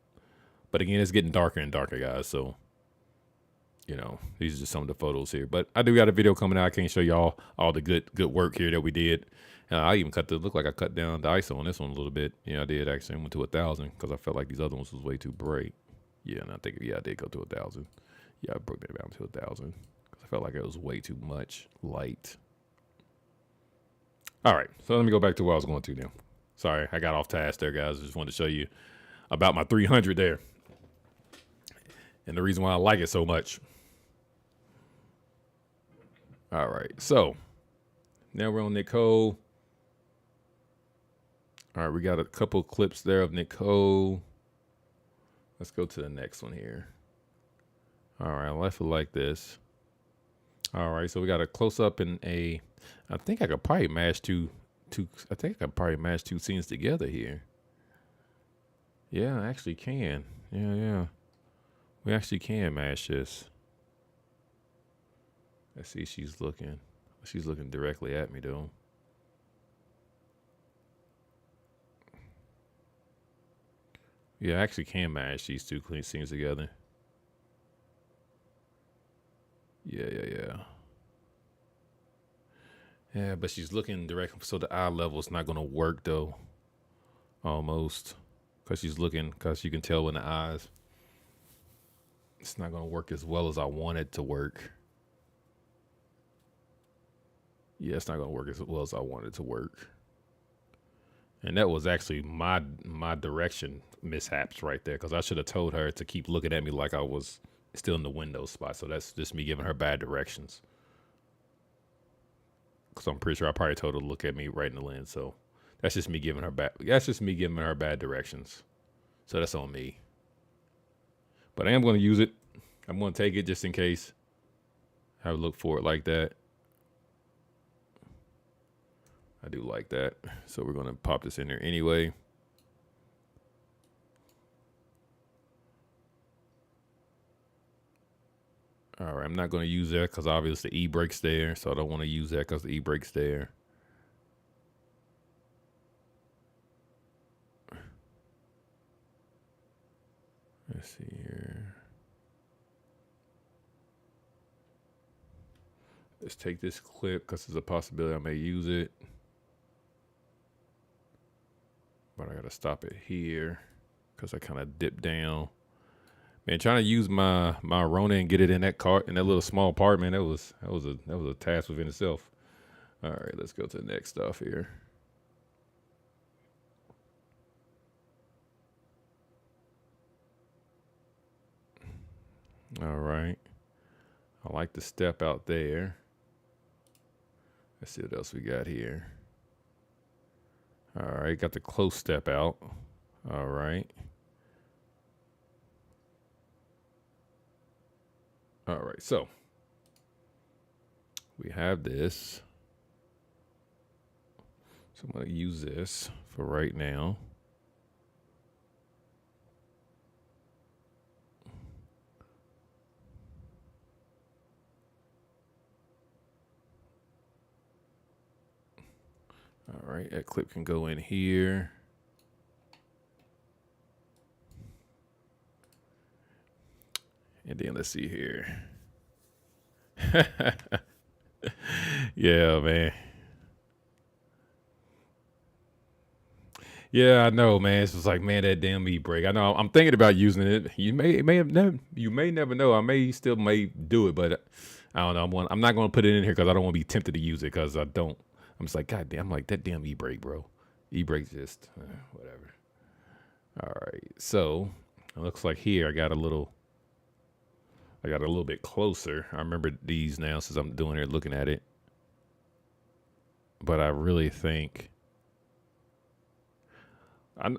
But again, it's getting darker and darker, guys. So, these are just some of the photos here. But I do got a video coming out. I can't show y'all all the good work here that we did. I even looked like I cut down the ISO on this one a little bit. Yeah, I did actually. I went to 1,000 because I felt like these other ones was way too bright. Yeah, and I did go to 1,000. Yeah, I broke that down to 1,000 because I felt like it was way too much light. All right, so let me go back to where I was going to now. Sorry, I got off task there, guys. I just wanted to show you about my 300 there and the reason why I like it so much. All right, so now we're on Nikkor. All right, we got a couple clips there of Nikkor. Let's go to the next one here. All right, I left it like this. All right, so we got a close up in I think I could probably match two scenes together here. Yeah, I actually can. Yeah. We actually can match this. Let's see, she's looking directly at me though. Yeah, I actually can match these two clean scenes together. Yeah. Yeah, but she's looking directly, so the eye level is not going to work though. Almost. Because you can tell in the eyes. It's not going to work as well as I want it to work. Yeah, it's not going to work as well as I want it to work. And that was actually my direction mishaps right there, because I should have told her to keep looking at me like I was still in the window spot. So that's just me giving her bad directions. Because I'm pretty sure I probably told her to look at me right in the lens. So that's just me giving her bad. That's just me giving her bad directions. So that's on me. But I am going to use it. I'm going to take it just in case. I would look for it like that. I do like that. So we're going to pop this in there anyway. All right, I'm not going to use that because obviously the e-brake's there. So I don't want to use that because the e-brake's there. Let's see here. Let's take this clip because there's a possibility I may use it. But I got to stop it here because I kind of dipped down. Man, trying to use my Rona and get it in that cart, in that little small part, man, that was a task within itself. All right, let's go to the next stuff here. All right. I like the step out there. Let's see what else we got here. All right, got the close step out. All right. All right, so we have this. So I'm going to use this for right now. All right, that clip can go in here. And then let's see here. Yeah, man. Yeah, I know, man. It's just like, man, that damn e-brake. I know I'm thinking about using it. You may never know. I may do it, but I don't know. I'm not going to put it in here because I don't want to be tempted to use it because I don't. I'm just like, God damn, I'm like, that damn e-brake, bro. E-brake just, whatever. All right. So it looks like here I got a little bit closer. I remember these now since I'm doing it, looking at it. But I really think,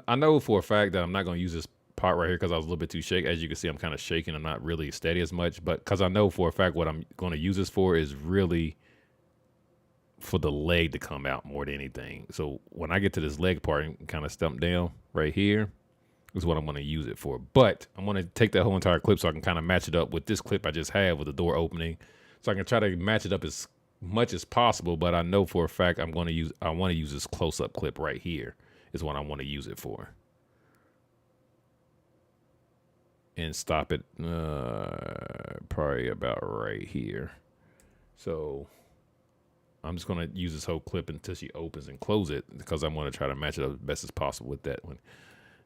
I know for a fact that I'm not going to use this pot right here because I was a little bit too shaky. As you can see, I'm kind of shaking. I'm not really steady as much, but because I know for a fact what I'm going to use this for is really for the leg to come out more than anything. So when I get to this leg part and kind of stump down right here is what I'm going to use it for. But I'm going to take that whole entire clip so I can kind of match it up with this clip I just had with the door opening. So I can try to match it up as much as possible, but I know for a fact I want to use this close-up clip right here is what I want to use it for. And stop it probably about right here. So I'm just going to use this whole clip until she opens and close it because I'm going to try to match it up as best as possible with that one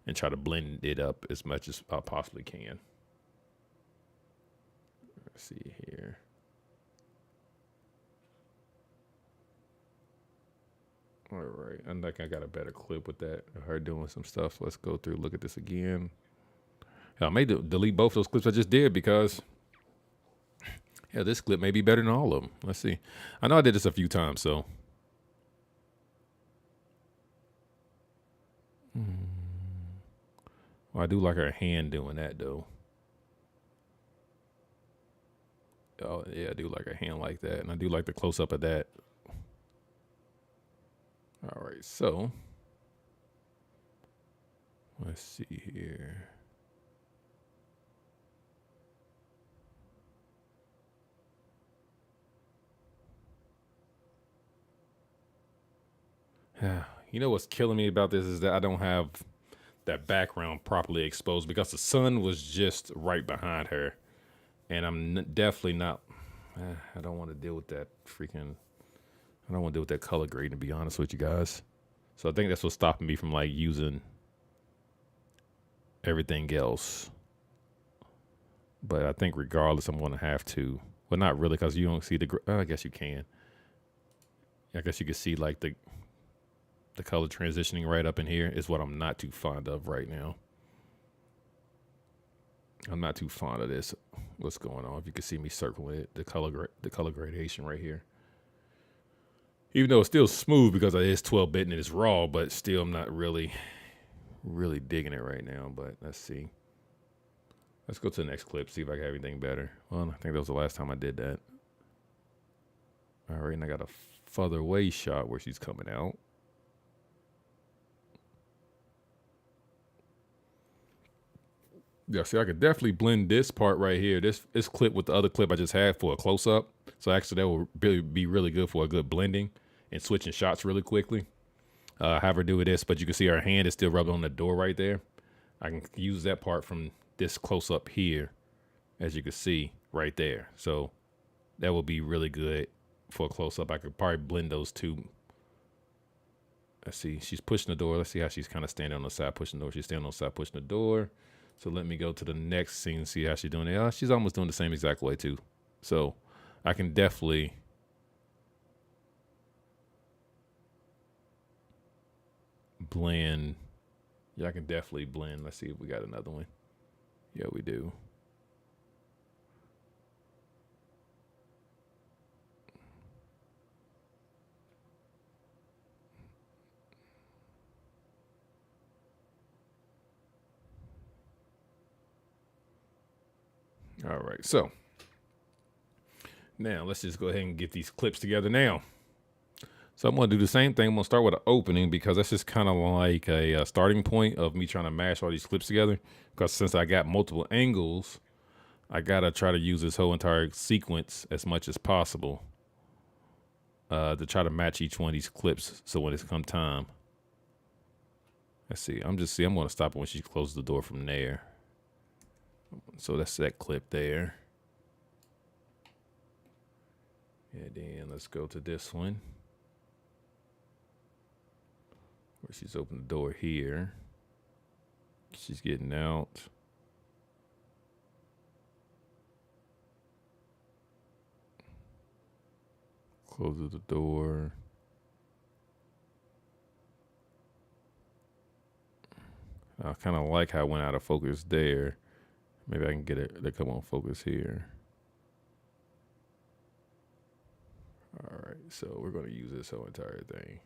and try to blend it up as much as I possibly can. Let's see here. All right, I think I got a better clip with that. Her doing some stuff. So let's go through, look at this again. I may delete both those clips I just did because, yeah, this clip may be better than all of them. Let's see. I know I did this a few times, so. Well, I do like her hand doing that, though. Oh, yeah, I do like her hand like that. And I do like the close-up of that. All right, so let's see here. You know what's killing me about this is that I don't have that background properly exposed because the sun was just right behind her. And I'm definitely not, I don't want to deal with that I don't want to deal with that color grade, to be honest with you guys. So I think that's what's stopping me from like using everything else. But I think regardless, I'm going to have to. Well, not really, because you don't see the, I guess you can. I guess you can see like the color transitioning right up in here is what I'm not too fond of right now. I'm not too fond of this. What's going on? If you can see me circling it, the color gradation right here. Even though it's still smooth because it is 12-bit and it's raw, but still I'm not really digging it right now. But let's see. Let's go to the next clip, see if I can have anything better. Well, I think that was the last time I did that. All right, and I got a further away shot where she's coming out. Yeah, see, I could definitely blend this part right here, this clip with the other clip I just had for a close-up. So actually that will be really good for a good blending and switching shots really quickly. Have her do this, but you can see her hand is still rubbing on the door right there. I can use that part from this close-up here, as you can see right there. So that will be really good for a close-up. I could probably blend those two. Let's see, she's pushing the door. Let's see how she's kind of standing on the side, pushing the door. She's standing on the side, pushing the door. So let me go to the next scene and see how she's doing it. Oh, she's almost doing the same exact way too. So I can definitely blend. Yeah, I can definitely blend. Let's see if we got another one. Yeah, we do. All right, so now let's just go ahead and get these clips together now. So I'm going to do the same thing. I'm going to start with an opening because that's just kind of like a starting point of me trying to mash all these clips together. Because since I got multiple angles, I got to try to use this whole entire sequence as much as possible to try to match each one of these clips. So when it's come time, let's see. I'm going to stop it when she closes the door from there. So that's that clip there. And then let's go to this one, where she's opened the door here. She's getting out. Closes the door. I kind of like how it went out of focus there. Maybe I can get it to come on focus here. All right, so we're going to use this whole entire thing.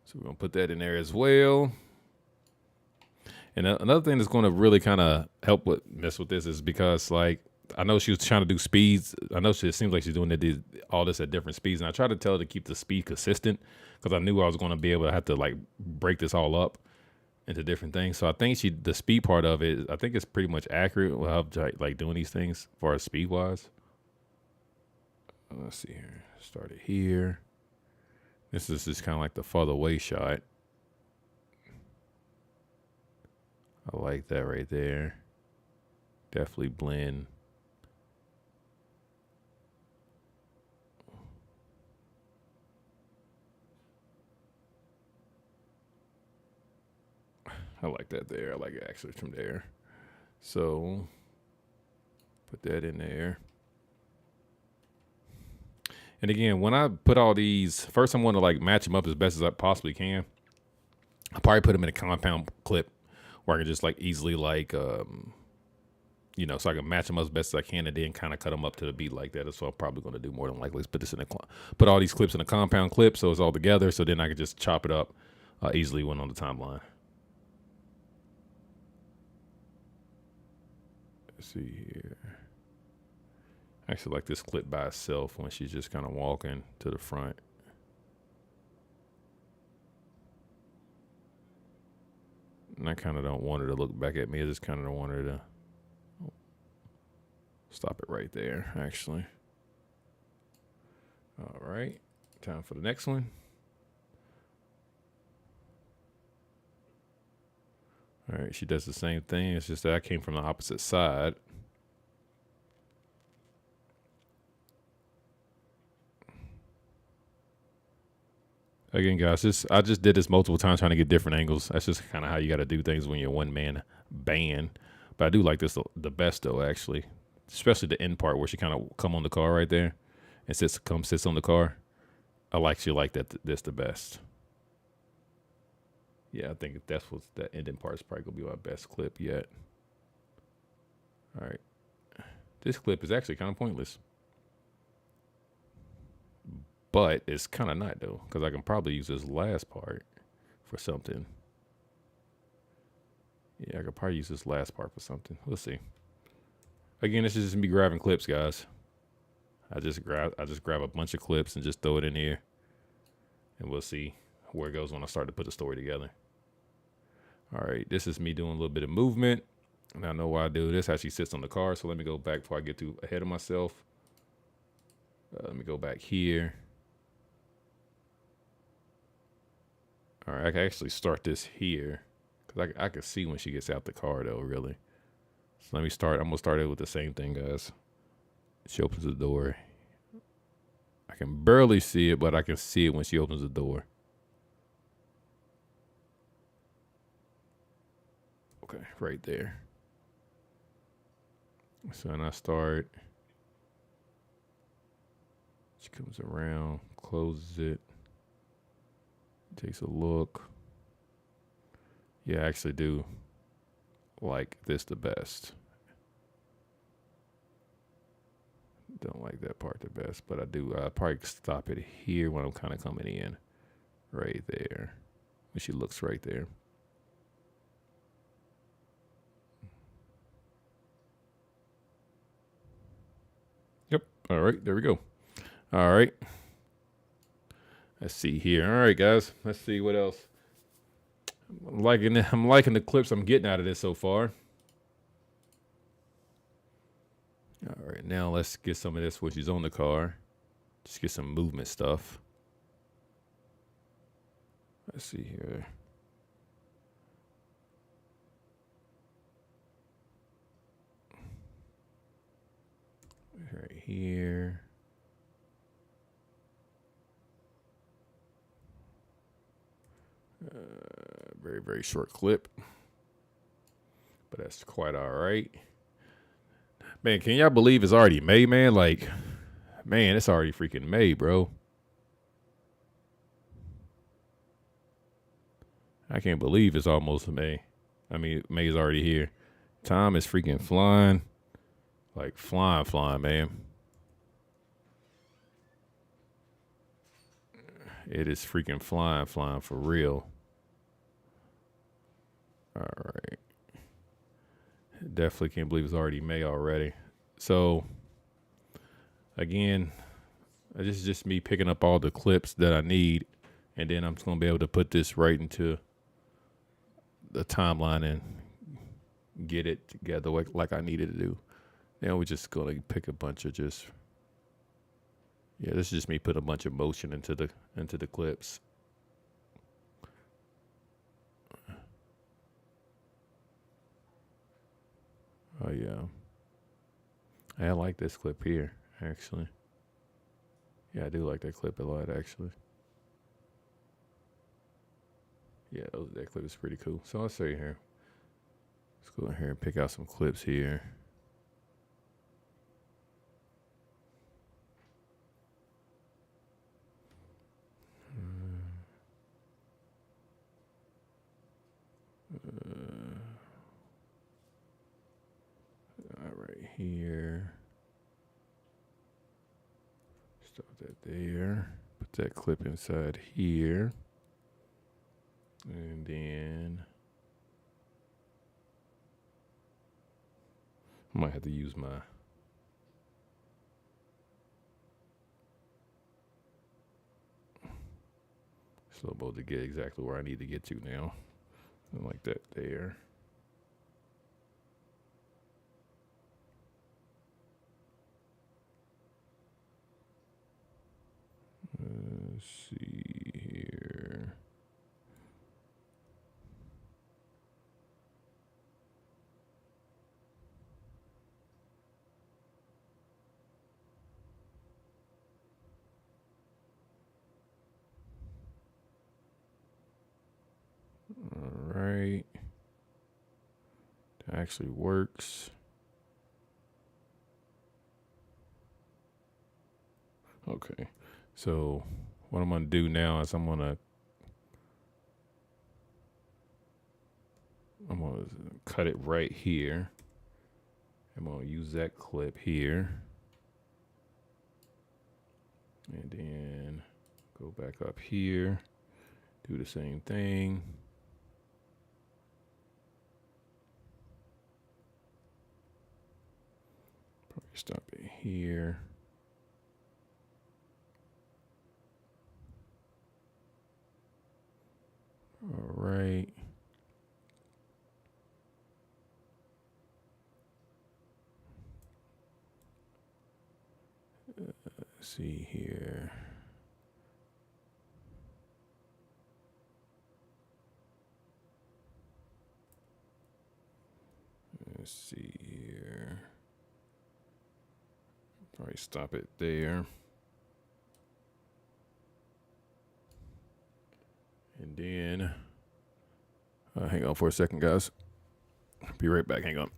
So we're going to put that in there as well. And another thing that's going to really kind of help with mess with this is because like I know she was trying to do speeds. I know it seems like she's doing all this at different speeds, and I tried to tell her to keep the speed consistent because I knew I was going to be able to have to like break this all up into different things. So I think the speed part of it, I think it's pretty much accurate with how like doing these things as far as speed wise. Let's see here. Start it here. This is just kind of like the farther away shot. I like that right there. Definitely blend. I like that there. I like it actually from there. So put that in there. And again, when I put all these, first I'm going to like match them up as best as I possibly can. I'll probably put them in a compound clip where I can just like easily like, you know, so I can match them up as best as I can and then kind of cut them up to the beat like that. That's what I'm probably going to do more than likely. Let's put this in put all these clips in a compound clip so it's all together. So then I can just chop it up easily when on the timeline. Let's see here. I actually like this clip by itself when she's just kind of walking to the front. And I kind of don't want her to look back at me. I just kind of don't want her to stop it right there, actually. All right. Time for the next one. All right. She does the same thing. It's just that I came from the opposite side. Again, guys, I just did this multiple times trying to get different angles. That's just kind of how you got to do things when you're one man band. But I do like this the best though, actually, especially the end part where she kind of come on the car right there and sits on the car. She like that this the best. Yeah, I think that's what that ending part is probably gonna be my best clip yet. All right, this clip is actually kind of pointless. But it's kind of not, though, because I can probably use this last part for something. Yeah, I could probably use this last part for something. Let's see. Again, this is just me grabbing clips, guys. I just grab a bunch of clips and just throw it in here. And we'll see where it goes when I start to put the story together. All right, this is me doing a little bit of movement. And I know why I do this, how she sits on the car. So let me go back before I get too ahead of myself. Let me go back here. All right, I can actually start this here because I can see when she gets out the car, though, really. So let me start. I'm going to start it with the same thing, guys. She opens the door. I can barely see it, but I can see it when she opens the door. Okay, right there. So then I start. She comes around, closes it. Takes a look. Yeah, I actually do like this the best. Don't like that part the best, but I do. I probably stop it here when I'm kind of coming in. Right there. When she looks right there. Yep. All right. There we go. All right. Let's see here. All right, guys. Let's see what else. I'm liking the clips I'm getting out of this so far. All right, now let's get some of this, which is on the car. Just get some movement stuff. Let's see here. Right here. Very, very short clip. But that's quite all right. Man, can y'all believe it's already May, man? Like, man, it's already freaking May, bro. I can't believe it's almost May. I mean, May's already here. Time is freaking flying. Like, flying, man. It is freaking flying for real. All right. definitely can't believe it's already May already. So again, this is just me picking up all the clips that I need, and then I'm just gonna be able to put this right into the timeline and get it together like I needed to do. Then we're just gonna pick a bunch of just this is just me put a bunch of motion into the clips. Oh yeah, I like this clip here actually. Yeah, I do like that clip a lot actually. Yeah, that clip is pretty cool. So I'll say here, let's go in here and pick out some clips here. Right here. Stop that there. Put that clip inside here. And then I might have to use my slow mo to get exactly where I need to get to now. And like that there. Let's see here. All right. That actually works. Okay. So what I'm going to do now is I'm going to cut it right here. I'm going to use that clip here. And then go back up here. Do the same thing. Probably stop it here. All right. Let's see here. Let's see here. Probably stop it there. And then, hang on for a second, guys. Be right back. Hang on.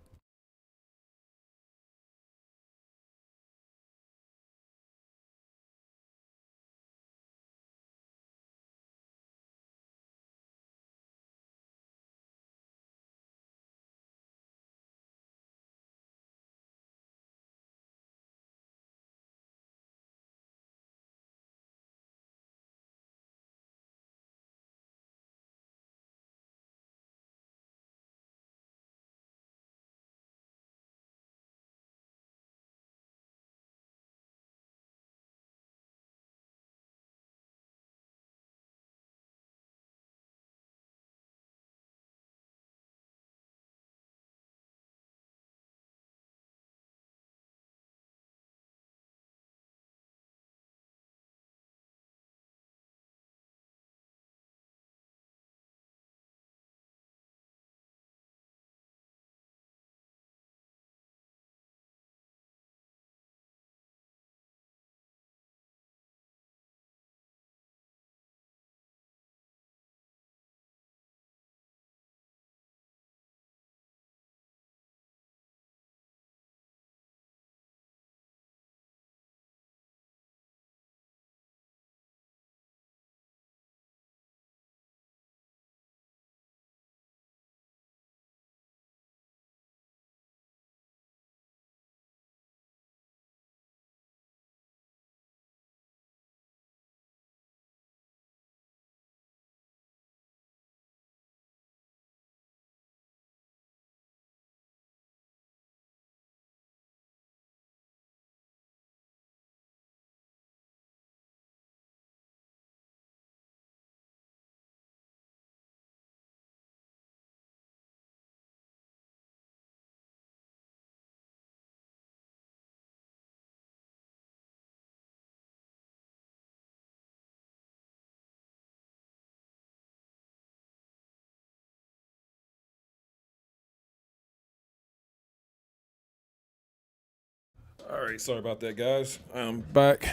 All right, sorry about that, guys. I'm back.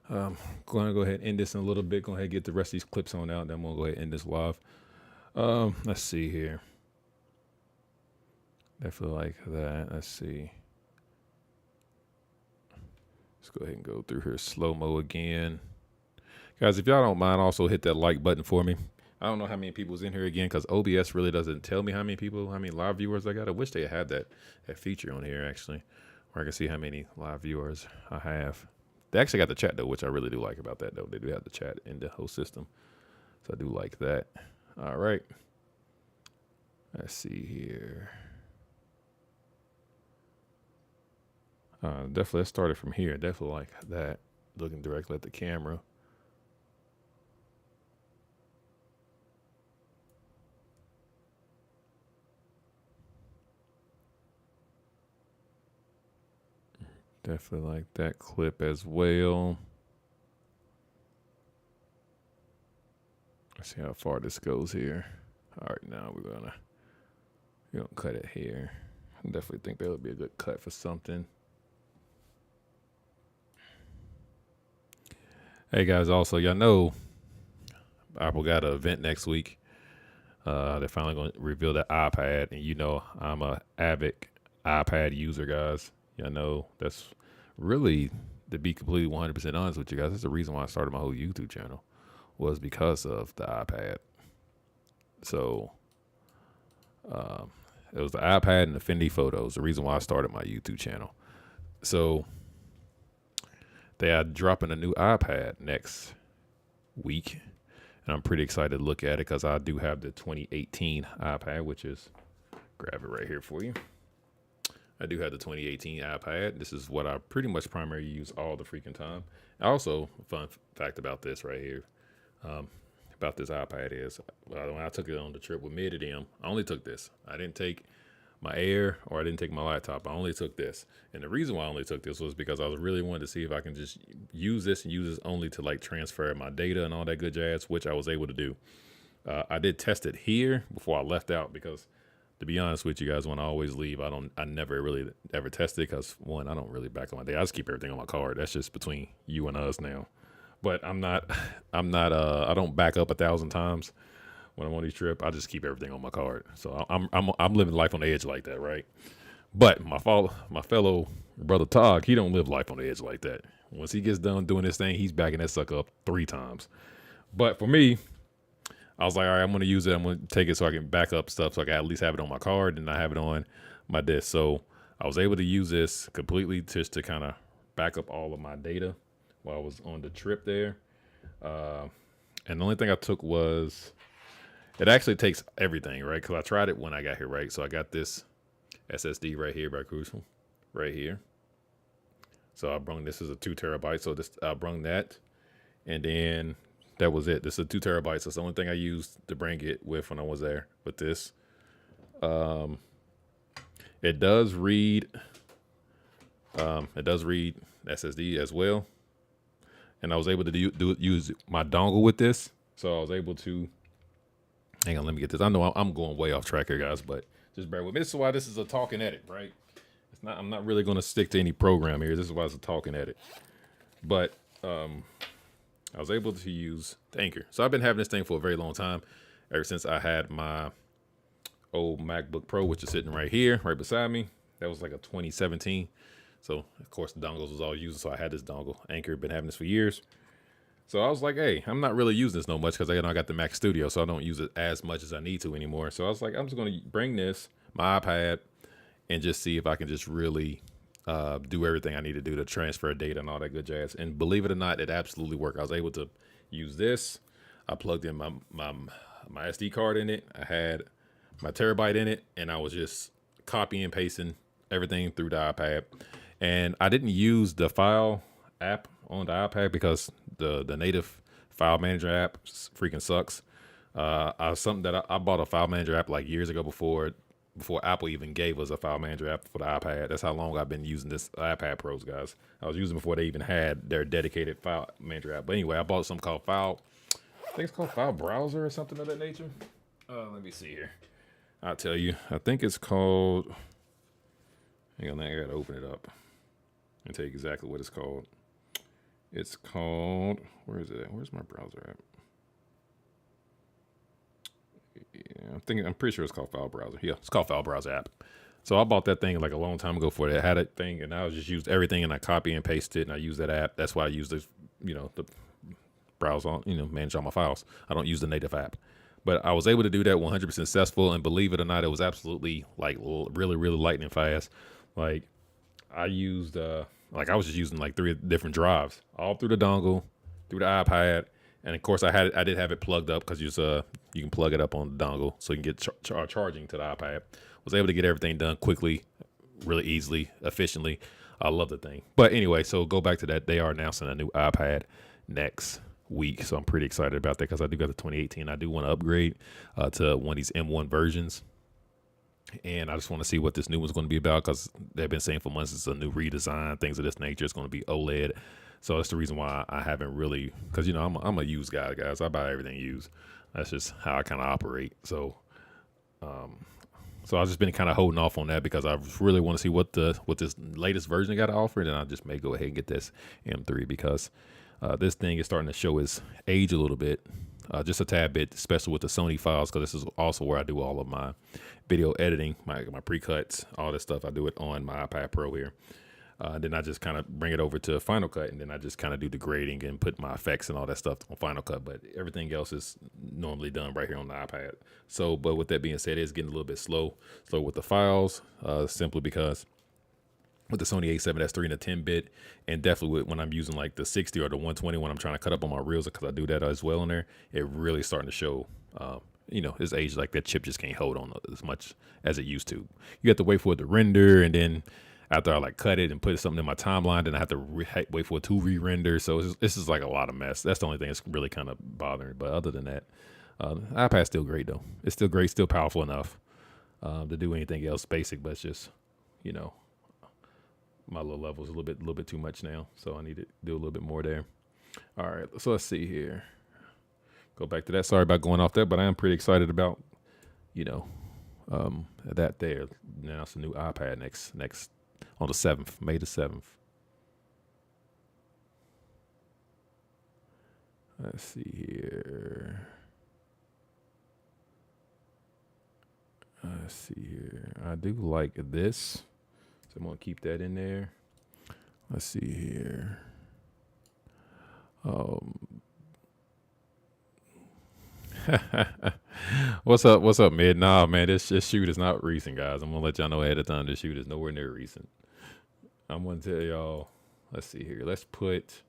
Going to go ahead and end this in a little bit. Go ahead and get the rest of these clips on out. Then we'll go ahead and end this live. Let's see here. Definitely like that. Let's see. Let's go ahead and go through here slow mo again. Guys, if y'all don't mind, also hit that like button for me. I don't know how many people's in here again because OBS really doesn't tell me how many live viewers I got. I wish they had that feature on here actually, where I can see how many live viewers I have. They actually got the chat though, which I really do like about that though. They do have the chat in the whole system, so I do like that. All right, let's see here. Definitely, let's start it from here. Definitely like that, looking directly at the camera. Definitely like that clip as well. Let's see how far this goes here. All right, now we're gonna cut it here. I definitely think that would be a good cut for something. Hey guys, also y'all know Apple got an event next week. They're finally going to reveal the iPad, and I'm a avid iPad user, guys. Y'all know that's really, to be completely 100% honest with you guys, that's the reason why I started my whole YouTube channel, was because of the iPad. So it was the iPad and Affinity Photos, the reason why I started my YouTube channel. So they are dropping a new iPad next week, and I'm pretty excited to look at it because I do have the 2018 iPad, which is, grab it right here for you. I do have the 2018 iPad. This is what I pretty much primarily use all the freaking time. Also, a fun fact about this right here, about this iPad is, when I took it on the trip with Mid and them, I only took this. I didn't take my Air or I didn't take my laptop. I only took this. And the reason why I only took this was because I was really wanted to see if I can just use this and use this only to like transfer my data and all that good jazz, which I was able to do. I did test it here before I left out because, to be honest with you guys, when I always leave, I never really ever test it because, one, I don't really back on my data. I just keep everything on my card. That's just between you and us now. But I don't back up 1,000 times when I'm on these trips. I just keep everything on my card. So I'm living life on the edge like that, right? But my fellow brother Todd, he don't live life on the edge like that. Once he gets done doing this thing, he's backing that sucker up 3 times. But for me, I was like, all right, I'm going to use it. I'm going to take it so I can back up stuff so I can at least have it on my card and not have it on my disk. So I was able to use this completely just to kind of back up all of my data while I was on the trip there. And the only thing I took was, it actually takes everything, right? Because I tried it when I got here, right? So I got this SSD right here by Crucial, right here. So this is a 2 terabytes. So I brung that. And then that was it. This is a 2 terabytes. That's the only thing I used to bring it with when I was there with this. It does read SSD as well. And I was able to use my dongle with this. So I was able to, hang on, let me get this. I know I'm going way off track here, guys, but just bear with me. This is why this is a talking edit, right? I'm not really going to stick to any program here. This is why it's a talking edit. But I was able to use the Anchor. So I've been having this thing for a very long time, ever since I had my old MacBook Pro, which is sitting right here, right beside me. That was like a 2017. So, of course, the dongles was all used, so I had this dongle. Anchor, been having this for years. So I was like, hey, I'm not really using this no much because I got the Mac Studio, so I don't use it as much as I need to anymore. So I was like, I'm just going to bring this, my iPad, and just see if I can just really do everything I need to do to transfer data and all that good jazz. And believe it or not, it absolutely worked. I was able to use this. I plugged in my SD card in it. I had my terabyte in it, and I was just copying and pasting everything through the iPad. And I didn't use the file app on the iPad because the native file manager app freaking sucks. I bought a file manager app like years ago before Apple even gave us a file manager app for the iPad. That's how long I've been using this iPad Pros, guys. I was using before they even had their dedicated file manager app. But anyway, I bought something called I think it's called File Browser or something of that nature. Let me see here. I'll tell you. I think it's called, hang on, I gotta open it up. And tell you exactly what it's called. It's called, where is it at? Where's my browser at? Yeah, I'm pretty sure it's called File Browser. Yeah, it's called File Browser app. So I bought that thing like a long time ago for it. I had that thing, and I was just used everything, and I copy and paste it, and I use that app. That's why I use this, the browse on, manage all my files. I don't use the native app. But I was able to do that 100% successful, and believe it or not, it was absolutely like really, really lightning fast. Like I used, like I was just using like 3 different drives, all through the dongle, through the iPad, and of course I did have it plugged up because you can plug it up on the dongle so you can get charging to the iPad. Was able to get everything done quickly, really easily, efficiently. I love the thing. But anyway, so go back to that. They are announcing a new iPad next week, so I'm pretty excited about that because I do got the 2018. I do want to upgrade to one of these M1 versions, and I just want to see what this new one's going to be about because they've been saying for months it's a new redesign, things of this nature. It's going to be OLED, so that's the reason why I haven't really, because I'm a used guy, guys. I buy everything used. That's just how I kind of operate. So I've just been kind of holding off on that because I really want to see what this latest version got to offer, and then I just may go ahead and get this M3 because this thing is starting to show its age a little bit, just a tad bit, especially with the Sony files, because this is also where I do all of my video editing, my pre-cuts, all this stuff. I do it on my iPad Pro here. Then I just kind of bring it over to Final Cut, and then I just kind of do the grading and put my effects and all that stuff on Final Cut. But everything else is normally done right here on the iPad. So, but with that being said, it's getting a little bit slow with the files, simply because with the Sony A7S III and the 10-bit, and definitely when I'm using like the 60 or the 120 when I'm trying to cut up on my reels, because I do that as well in there, it really starting to show, its age, like that chip just can't hold on as much as it used to. You have to wait for it to render, and then after I like cut it and put something in my timeline, then I have to wait for it to re-render. So this is like a lot of mess. That's the only thing that's really kind of bothering. But other than that, iPad's still great though. It's still great, still powerful enough to do anything else basic. But it's just, my little level is a little bit too much now. So I need to do a little bit more there. All right, so let's see here. Go back to that. Sorry about going off that, but I am pretty excited about, that there. Now it's a new iPad next on the 7th, May the 7th. Let's see here. I do like this, so I'm going to keep that in there. Let's see here. What's up, mid? Nah, man, this shoot is not recent, guys. I'm going to let y'all know ahead of time this shoot is nowhere near recent. I'm going to tell y'all, let's see here. Let's put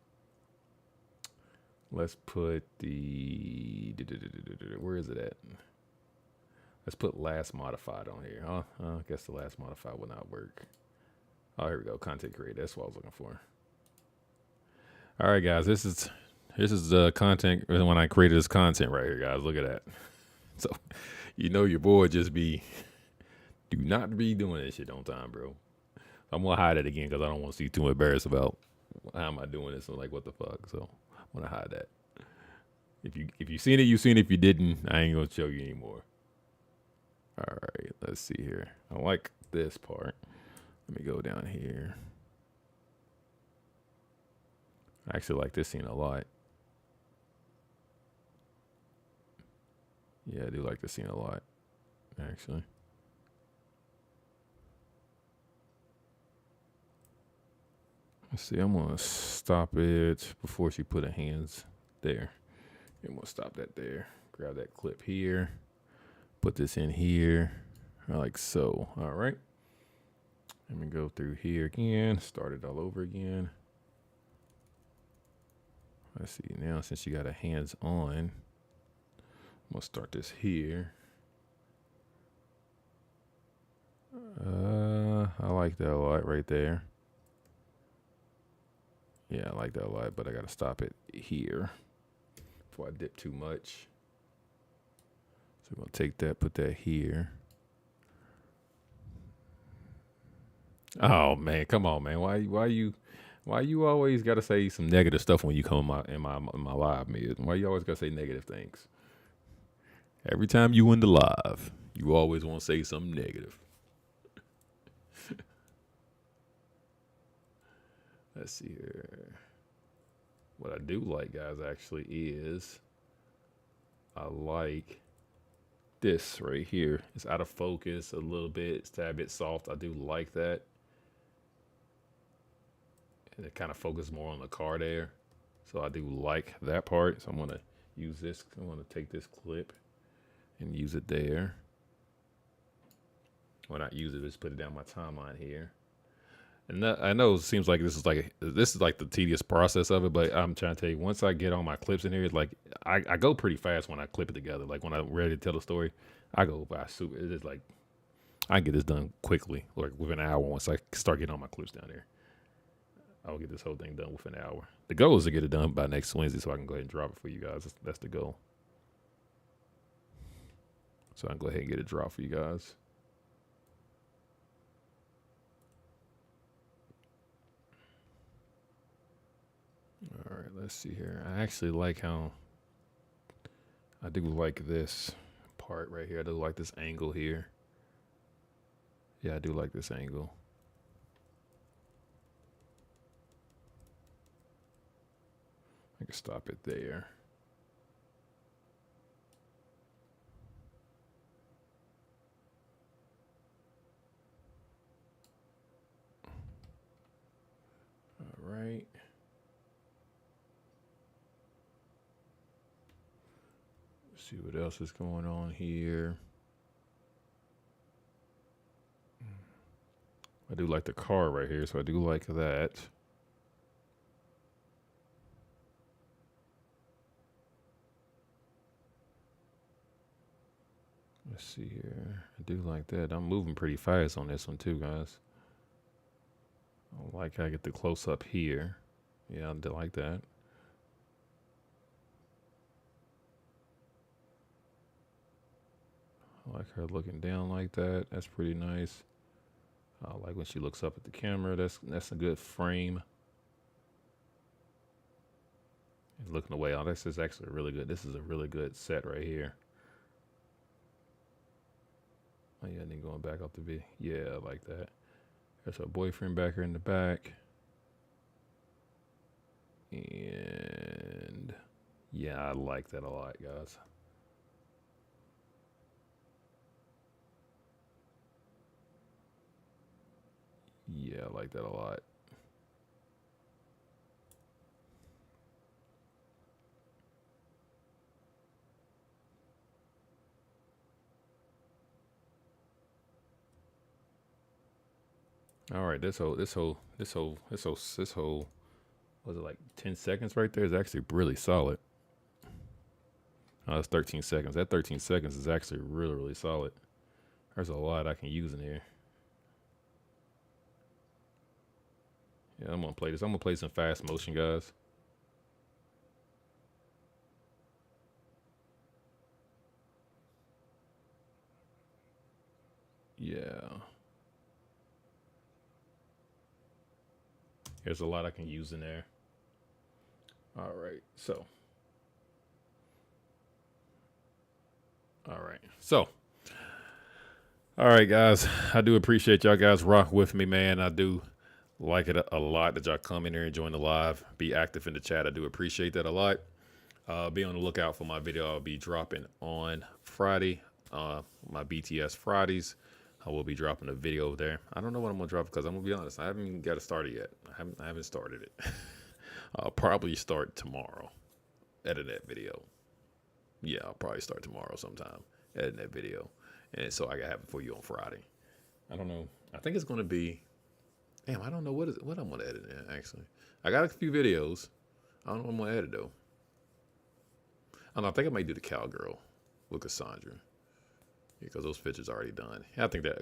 the, where is it at? Let's put last modified on here. I guess the last modified will not work. Oh, here we go. Content creator. That's what I was looking for. All right, guys. This is the content when I created this content right here, guys. Look at that. So, your boy just do not be doing this shit on time, bro. I'm gonna hide it again because I don't want to see too embarrassed about how am I doing this and like what the fuck. So I'm gonna hide that. If you seen it, you seen it. If you didn't, I ain't gonna show you anymore. All right, let's see here. I like this part. Let me go down here. I actually like this scene a lot. Yeah, I do like this scene a lot, actually. Let's see, I'm going to stop it before she put her hands there. I'm going to stop that there. Grab that clip here. Put this in here, like so. All right. Let me go through here again. Start it all over again. Let's see, now since you got her hands on, I'm going to start this here. I like that a lot right there. Yeah, I like that a lot, but I got to stop it here before I dip too much. So we're going to take that, put that here. Oh, man, come on, man. Why you always got to say some negative stuff when you come in my live, man? Why you always got to say negative things? Every time you in the live, you always want to say something negative. Let's see here. What I do like, guys, actually is I like this right here. It's out of focus a little bit. It's a bit soft. I do like that. And it kind of focuses more on the car there. So I do like that part. So I'm going to use this. I'm going to take this clip and use it there. When I use it, just put it down my timeline here. And that, I know it seems like this is like the tedious process of it, but I'm trying to tell you, once I get all my clips in here, it's like I go pretty fast when I clip it together. Like when I'm ready to tell the story, I go by super. It's just like I can get this done quickly, like within an hour. Once I start getting all my clips down there, I'll get this whole thing done within an hour. The goal is to get it done by next Wednesday, so I can go ahead and drop it for you guys. That's the goal. So I can go ahead and get it dropped for you guys. All right, let's see here. I actually like how I do like this part right here. I do like this angle here. Yeah, I do like this angle. I can stop it there. All right. See what else is going on here. I do like the car right here, so I do like that. Let's see here. I do like that. I'm moving pretty fast on this one too, guys. I like how I get the close up here. Yeah, I do like that. I like her looking down like that. That's pretty nice. I like when she looks up at the camera. That's a good frame. And looking away, oh, this is actually really good. This is a really good set right here. Oh yeah, and then going back up the video. Yeah, I like that. There's her boyfriend back here in the back. And yeah, I like that a lot, guys. Yeah, I like that a lot. All right, this whole was it like 10 seconds right there is actually really solid. Oh, that's 13 seconds. That 13 seconds is actually really, really solid. There's a lot I can use in here. Yeah, I'm gonna play this. I'm gonna play some fast motion, guys. Yeah. There's a lot I can use in there. All right, so. All right, so. All right, guys. I do appreciate y'all guys rock with me, man. I do like it a lot that y'all come in here and join the live. Be active in the chat. I do appreciate that a lot. Be on the lookout for my video. I'll be dropping on Friday. My BTS Fridays. I will be dropping a video there. I don't know what I'm gonna drop because I'm gonna be honest. I haven't even got it started yet. I haven't started it. I'll probably start tomorrow. Edit that video. Yeah, I'll probably start tomorrow sometime. Edit that video, and so I can have it for you on Friday. I don't know. I think it's gonna be. Damn, I don't know what I'm gonna edit in, actually. I got a few videos. I don't know what I'm gonna edit though. I think I might do the cowgirl with Cassandra because those pictures are already done. I think that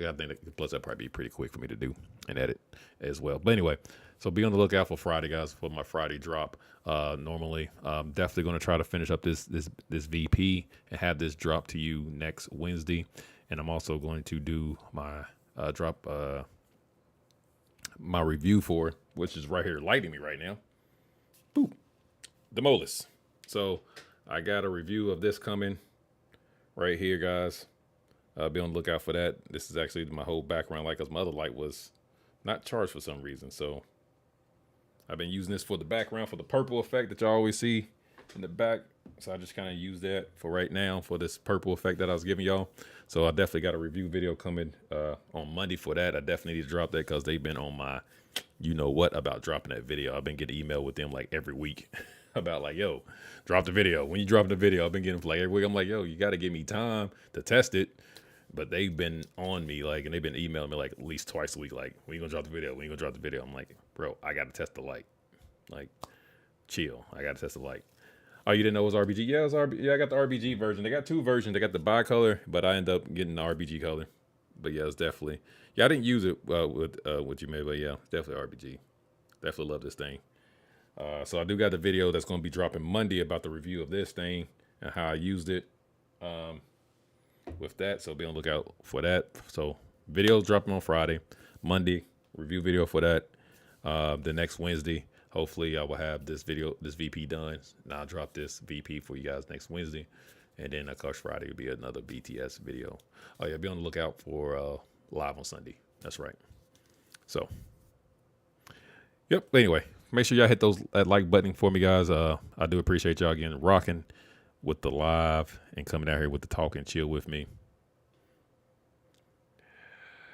plus that'd probably be pretty quick for me to do and edit as well. But anyway, so be on the lookout for Friday, guys, for my Friday drop. Normally, definitely going to try to finish up this VP and have this drop to you next Wednesday. And I'm also going to do my drop my review for, which is right here lighting me right now. Boop, the Molus. So I got a review of this coming right here, guys. Be on the lookout for that. This is actually my whole background light because my other light was not charged for some reason. So I've been using this for the background for the purple effect that y'all always see in the back. So I just kind of use that for right now for this purple effect that I was giving y'all. So I definitely got a review video coming on Monday for that. I definitely need to drop that because they've been on my, you know what, about dropping that video. I've been getting email with them like every week about like, yo, drop the video. When you drop the video, I've been getting like every week. I'm like, yo, you got to give me time to test it. But they've been on me like, and they've been emailing me like at least twice a week. Like, when you gonna drop the video? When you gonna drop the video? I'm like, bro, I got to test the light. Like, chill. I got to test the light. Oh, you didn't know it was RBG? Yeah, it was RBG. Yeah, I got the RBG version. They got two versions. They got the bi-color, but I end up getting the RBG color. But yeah, it's definitely. Yeah, I didn't use it with you, maybe, but yeah, definitely RBG. Definitely love this thing. So I do got the video that's going to be dropping Monday about the review of this thing and how I used it with that. So be on the lookout for that. So videos dropping on Friday, Monday review video for that. The next Wednesday, hopefully I will have this VP done, and I'll drop this VP for you guys next Wednesday. And then, of course, Friday will be another BTS video. Oh, yeah, be on the lookout for live on Sunday. That's right. So, yep. Anyway, make sure y'all hit that like button for me, guys. I do appreciate y'all again rocking with the live and coming out here with the talk and chill with me.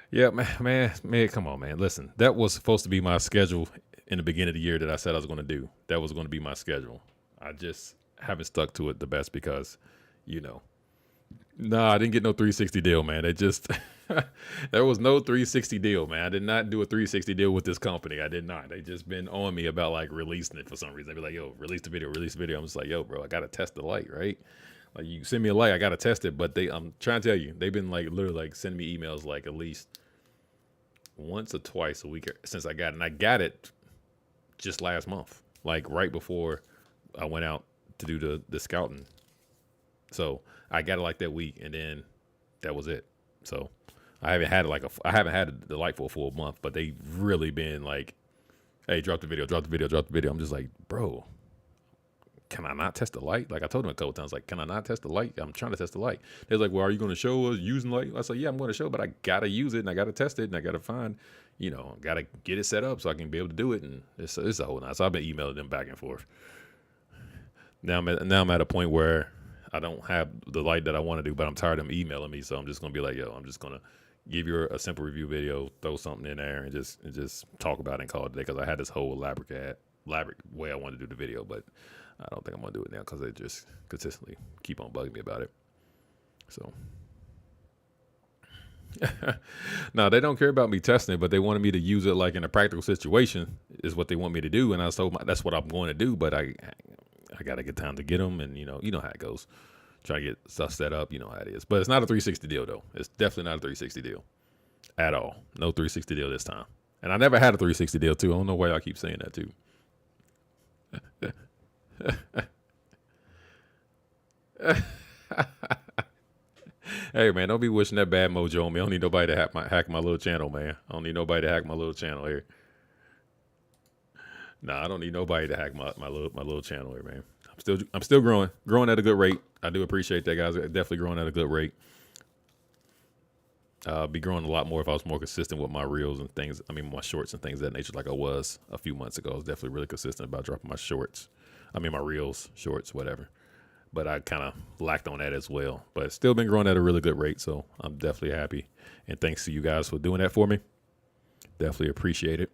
Yeah, man, come on, man. Listen, that was supposed to be my schedule in the beginning of the year that I said I was going to do. That was going to be my schedule. I just haven't stuck to it the best because, you know, I didn't get no 360 deal, man. They just, there was no 360 deal, man. I did not do a 360 deal with this company. I did not. They just been on me about like releasing it for some reason. They be like, yo, release the video. I'm just like, yo, bro, I got to test the light, right? Like, you send me a light, I got to test it. But I'm trying to tell you, they've been like literally like sending me emails like at least once or twice a week since I got it. And I got it just last month, like right before I went out to do the scouting. So I got it like that week, and then that was it. So I haven't had the light for a full month, but they've really been like, hey, drop the video. I'm just like, bro, can I not test the light? Like, I told them a couple times, like, can I not test the light? I'm trying to test the light. They're like, well, are you going to show us using light? I said, yeah, I'm going to show, but I got to use it, and I got to test it, and I got to find, got to get it set up so I can be able to do it, and it's a whole lot. So I've been emailing them back and forth. Now I'm at a point where I don't have the light that I want to do, but I'm tired of them emailing me, so I'm just going to be like, yo, I'm just going to give you a simple review video, throw something in there, and just talk about it and call it a day, because I had this whole elaborate way I wanted to do the video, but I don't think I'm going to do it now because they just consistently keep on bugging me about it. So, no, they don't care about me testing it, but they wanted me to use it like in a practical situation is what they want me to do. And I was told that's what I'm going to do, but I got to get time to get them. And, you know how it goes. Try to get stuff set up. You know how it is. But it's not a 360 deal, though. It's definitely not a 360 deal at all. No 360 deal this time. And I never had a 360 deal, too. I don't know why y'all keep saying that, too. Hey, man, don't be wishing that bad mojo on me. I don't need nobody to hack my little channel, man. I don't need nobody to hack my little channel here. Nah, I don't need nobody to hack my little channel here, man. I'm still growing at a good rate. I do appreciate that, guys. Definitely growing at a good rate. Be growing a lot more if I was more consistent with my reels and things. I mean, my shorts and things of that nature, like I was a few months ago. I was definitely really consistent about dropping my shorts. I mean, my reels, shorts, whatever. But I kind of lacked on that as well. But still been growing at a really good rate, so I'm definitely happy. And thanks to you guys for doing that for me. Definitely appreciate it.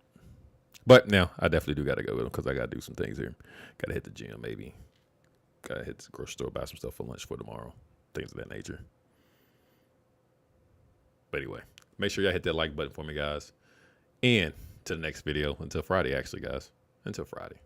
But now I definitely do got to go with them because I got to do some things here. Got to hit the gym, maybe. Got to hit the grocery store, buy some stuff for lunch for tomorrow. Things of that nature. But anyway, make sure y'all hit that like button for me, guys. And to the next video. Until Friday, actually, guys. Until Friday.